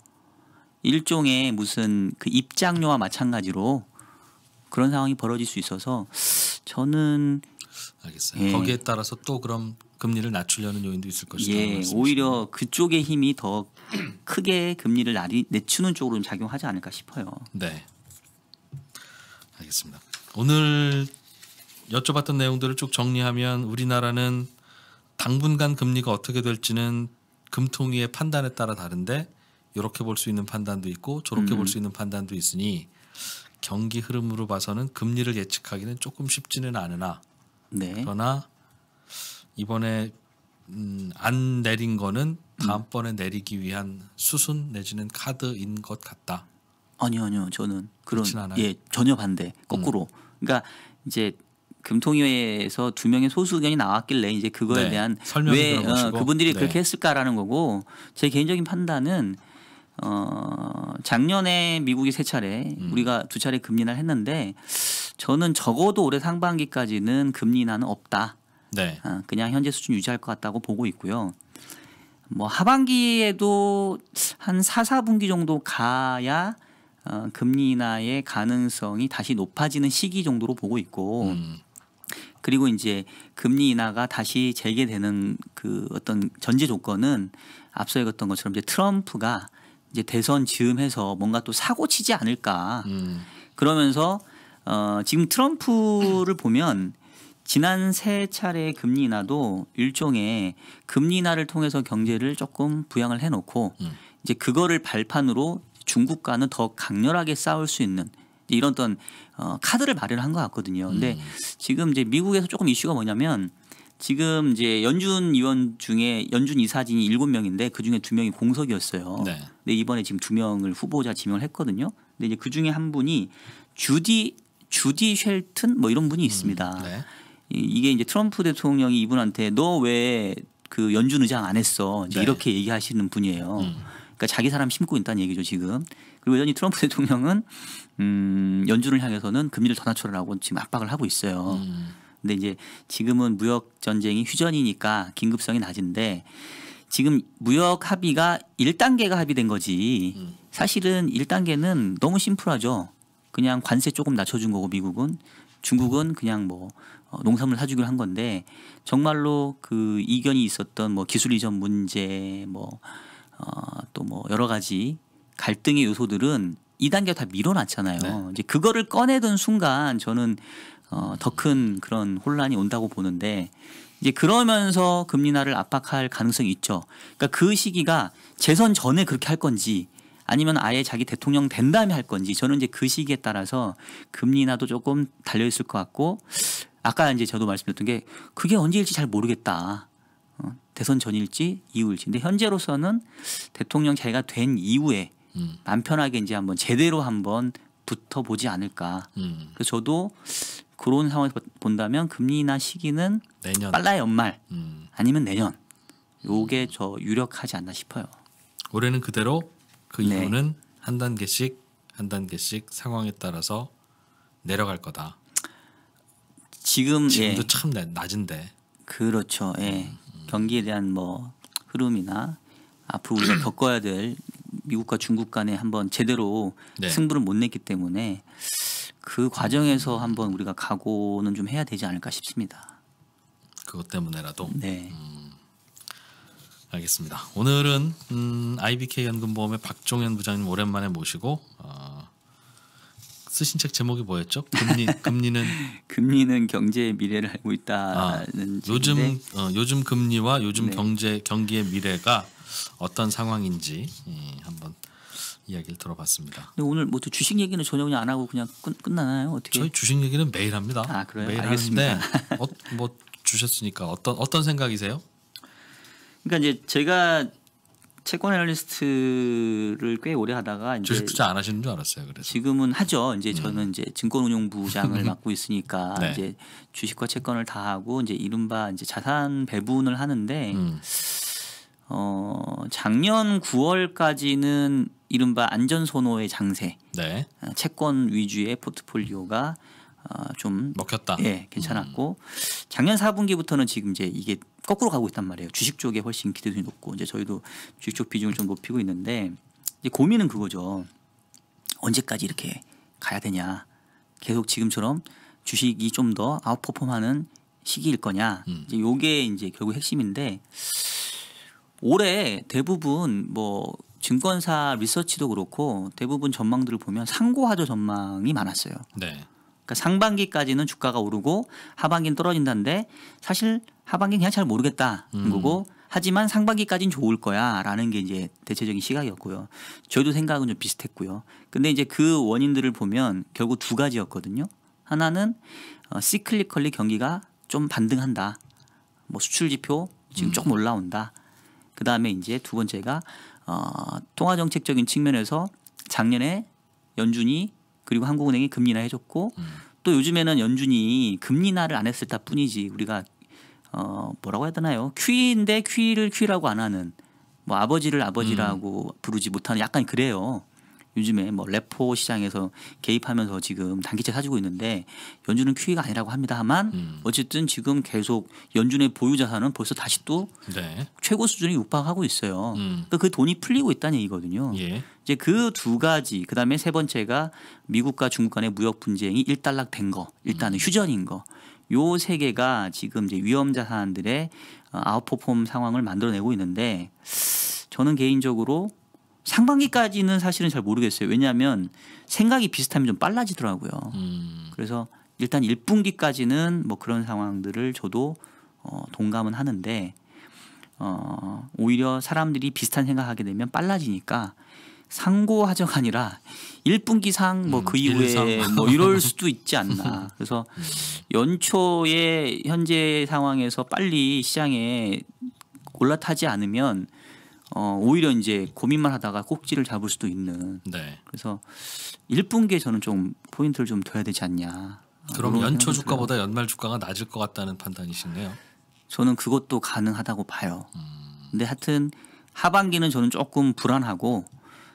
일종의 무슨 그 입장료와 마찬가지로 그런 상황이 벌어질 수 있어서 저는 알겠어요. 예. 거기에 따라서 또 그럼 금리를 낮추려는 요인도 있을 것이다. 예, 오히려 그쪽의 힘이 더 크게 금리를 내추는 쪽으로 좀 작용하지 않을까 싶어요. 네, 알겠습니다. 오늘 여쭤봤던 내용들을 쭉 정리하면 우리나라는 당분간 금리가 어떻게 될지는 금통위의 판단에 따라 다른데 이렇게 볼 수 있는 판단도 있고 저렇게 볼 수 있는 판단도 있으니 경기 흐름으로 봐서는 금리를 예측하기는 조금 쉽지는 않으나 네. 그러나 이번에 안 내린 거는 다음번에 내리기 위한 수순 내지는 카드인 것 같다. 아니요. 저는 그렇진 않아요. 예, 전혀 반대. 거꾸로. 그러니까 이제 금통위에서 2명의 소수 의견이 나왔길래 이제 그거에 네, 대한 왜 그분들이 네. 그렇게 했을까라는 거고 제 개인적인 판단은 작년에 미국이 3차례 우리가 2차례 금리 인하를 했는데 저는 적어도 올해 상반기까지는 금리 인하는 없다. 네. 그냥 현재 수준 유지할 것 같다고 보고 있고요. 뭐 하반기에도 한 4, 4분기 정도 가야 금리 인하의 가능성이 다시 높아지는 시기 정도로 보고 있고 그리고 이제 금리 인하가 다시 재개되는 그 어떤 전제 조건은 앞서 얘기했던 것처럼 이제 트럼프가 이제 대선 즈음해서 뭔가 또 사고 치지 않을까. 그러면서 지금 트럼프를 보면 지난 3차례 금리 인하도 일종의 금리 인하를 통해서 경제를 조금 부양을 해놓고 이제 그거를 발판으로 중국과는 더 강렬하게 싸울 수 있는 이런 어떤 카드를 마련한 것 같거든요. 근데 지금 이제 미국에서 조금 이슈가 뭐냐면 지금 이제 연준 의원 중에 연준 이사진이 7명인데 그 중에 2명이 공석이었어요. 네. 근데 이번에 지금 2명을 후보자 지명을 했거든요. 근데 이제 그 중에 한 분이 주디 쉘튼 뭐 이런 분이 있습니다. 네. 이게 이제 트럼프 대통령이 이분한테 너 왜 그 연준 의장 안 했어? 이제 네. 이렇게 얘기하시는 분이에요. 그러니까 자기 사람 심고 있다는 얘기죠 지금. 그리고 여전히 트럼프 대통령은 연준을 향해서는 금리를 더 낮춰라라고 지금 압박을 하고 있어요. 근데 이제 지금은 무역 전쟁이 휴전이니까 긴급성이 낮은데 지금 무역 합의가 1단계가 합의된 거지. 사실은 1단계는 너무 심플하죠. 그냥 관세 조금 낮춰준 거고 미국은 중국은 그냥 뭐 농산물 사주기로 한 건데 정말로 그 이견이 있었던 뭐 기술 이전 문제 또 뭐 여러 가지 갈등의 요소들은 2단계 다 밀어놨잖아요. 네. 이제 그거를 꺼내던 순간 저는 더 큰 그런 혼란이 온다고 보는데 이제 그러면서 금리 인하를 압박할 가능성이 있죠. 그러니까 그 시기가 재선 전에 그렇게 할 건지 아니면 아예 자기 대통령 된 다음에 할 건지 저는 이제 그 시기에 따라서 금리 인하도 조금 달려 있을 것 같고 아까 이제 저도 말씀드렸던 게 그게 언제일지 잘 모르겠다. 대선 전일지 이후일지. 근데 현재로서는 대통령 자기가 된 이후에 맘 편하게 이제 한번 제대로 한번 붙어보지 않을까. 그래서 저도 그런 상황에서 본다면 금리 인하 시기는 내년. 빨라야 연말 아니면 내년. 요게 저 유력하지 않나 싶어요. 올해는 그대로 그 네. 이후는 한 단계씩 상황에 따라서 내려갈 거다. 지금도 예. 참 낮은데. 그렇죠. 예. 경기에 대한 뭐 흐름이나 앞으로 우리가 겪어야 될 미국과 중국 간에 한번 제대로 네. 승부를 못 냈기 때문에 그 과정에서 한번 우리가 각오는 좀 해야 되지 않을까 싶습니다. 그것 때문에라도. 네. 알겠습니다. 오늘은 IBK 연금보험의 박종현 부장님 오랜만에 모시고 쓰신 책 제목이 뭐였죠? 금리는 경제의 미래를 알고 있다는 요즘 금리와 요즘 네. 경기의 미래가 어떤 상황인지 한번 이야기를 들어봤습니다. 근데 오늘 뭐 주식 얘기는 전혀 그냥 안 하고 그냥 끝나나요? 어떻게? 저희 주식 얘기는 매일 합니다. 그래요? 매일 알겠습니다. 하는데 뭐 주셨으니까 어떤 생각이세요? 그러니까 이제 제가 채권 애널리스트를 꽤 오래 하다가 이제 주식 투자 안 하시는 줄 알았어요. 그래서 지금은 하죠. 이제 저는 이제 증권운용부장을 맡고 있으니까 네. 이제 주식과 채권을 다 하고 이제 이른바 이제 자산 배분을 하는데 작년 9월까지는 이른바 안전선호의 장세, 네. 채권 위주의 포트폴리오가 좀 먹혔다. 예, 괜찮았고 작년 4분기부터는 지금 이제 이게 거꾸로 가고 있단 말이에요. 주식 쪽에 훨씬 기대도이 높고 이제 저희도 주식 쪽 비중을 좀 높이고 있는데 이제 고민은 그거죠. 언제까지 이렇게 가야 되냐? 계속 지금처럼 주식이 좀 더 아웃퍼폼하는 시기일 거냐? 이제 요게 이제 결국 핵심인데 올해 대부분 뭐 증권사 리서치도 그렇고 대부분 전망들을 보면 상고하저 전망이 많았어요. 네. 그러니까 상반기까지는 주가가 오르고 하반기는 떨어진다는데 사실 하반기는 그냥 잘 모르겠다는 거고 하지만 상반기까지는 좋을 거야라는 게 이제 대체적인 시각이었고요. 저희도 생각은 좀 비슷했고요. 근데 이제 그 원인들을 보면 결국 두 가지였거든요. 하나는 시클리컬리 경기가 좀 반등한다. 뭐 수출 지표 지금 조금 올라온다. 그 다음에 이제 두 번째가 통화 정책적인 측면에서 작년에 연준이 그리고 한국은행이 금리 인하 해줬고 또 요즘에는 연준이 금리 인하를 안 했을 뿐이지 우리가 뭐라고 해야 되나요? QE인데 QE를 QE라고 안 하는 뭐 아버지를 아버지라고 부르지 못하는 약간 그래요. 요즘에 뭐 레포 시장에서 개입하면서 지금 단기채 사주고 있는데 연준은 QE가 아니라고 합니다만 어쨌든 지금 계속 연준의 보유 자산은 벌써 다시 또 네. 최고 수준에 육박하고 있어요. 그러니까 그 돈이 풀리고 있다는 얘기거든요. 예. 이제 그 두 가지 그다음에 세 번째가 미국과 중국 간의 무역 분쟁이 일단락된 거, 일단은 휴전인 거. 요 세 개가 지금 이제 위험 자산들의 아웃퍼폼 상황을 만들어내고 있는데 저는 개인적으로 상반기까지는 사실은 잘 모르겠어요. 왜냐하면 생각이 비슷하면 좀 빨라지더라고요. 그래서 일단 1분기까지는 뭐 그런 상황들을 저도 동감은 하는데 오히려 사람들이 비슷한 생각하게 되면 빨라지니까 상고하저가 아니라 1분기상 뭐 그 이후에 뭐 이럴 수도 있지 않나. 그래서 연초에 현재 상황에서 빨리 시장에 올라타지 않으면 오히려 이제 고민만 하다가 꼭지를 잡을 수도 있는. 네. 그래서 1분기에 저는 좀 포인트를 좀 둬야 되지 않냐. 그럼 연초 주가보다 연말 주가가 낮을 것 같다는 판단이시네요. 저는 그것도 가능하다고 봐요. 근데 하여튼 하반기는 저는 조금 불안하고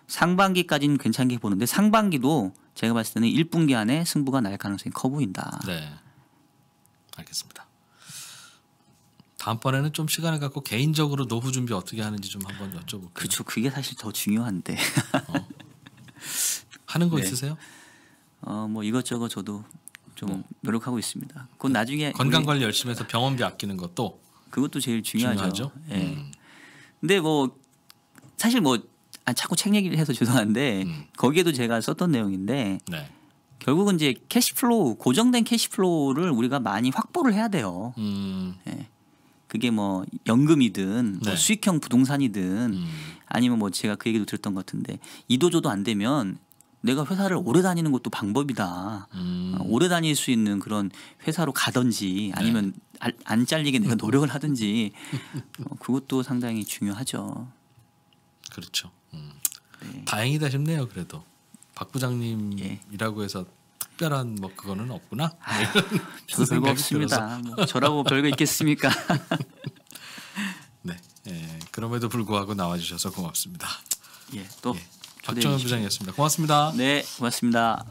상반기까지는 괜찮게 보는데 상반기도 제가 봤을 때는 1분기 안에 승부가 날 가능성이 커 보인다. 네. 알겠습니다. 다음번에는 좀 시간을 갖고 개인적으로 노후 준비 어떻게 하는지 좀 한번 여쭤볼게요. 그렇죠. 그게 사실 더 중요한데. 하는 거 네. 있으세요? 뭐 이것저것 저도 좀 노력하고 있습니다. 그건 나중에 건강 관리 열심히 해서 병원비 아끼는 것도 그것도 제일 중요하죠. 예. 음. 근데 뭐 사실 뭐 자꾸 책 얘기를 해서 죄송한데 거기에도 제가 썼던 내용인데 네. 결국은 이제 캐시플로우 고정된 캐시플로우를 우리가 많이 확보를 해야 돼요. 예. 그게 뭐 연금이든 뭐 네. 수익형 부동산이든 아니면 뭐 제가 그 얘기도 들었던 것 같은데 이도저도 안 되면 내가 회사를 오래 다니는 것도 방법이다. 오래 다닐 수 있는 그런 회사로 가든지 아니면 안 잘리게 내가 노력을 하든지 그것도 상당히 중요하죠. 그렇죠. 네. 다행이다 싶네요. 그래도 박 부장님이라고 해서 특별한 뭐 그거는 없구나. 저도 별거 없습니다. 뭐 저라고 별거 있겠습니까? 네. 예, 그럼에도 불구하고 나와주셔서 고맙습니다. 예, 또 박정현 부장이었습니다. 고맙습니다. 네, 고맙습니다.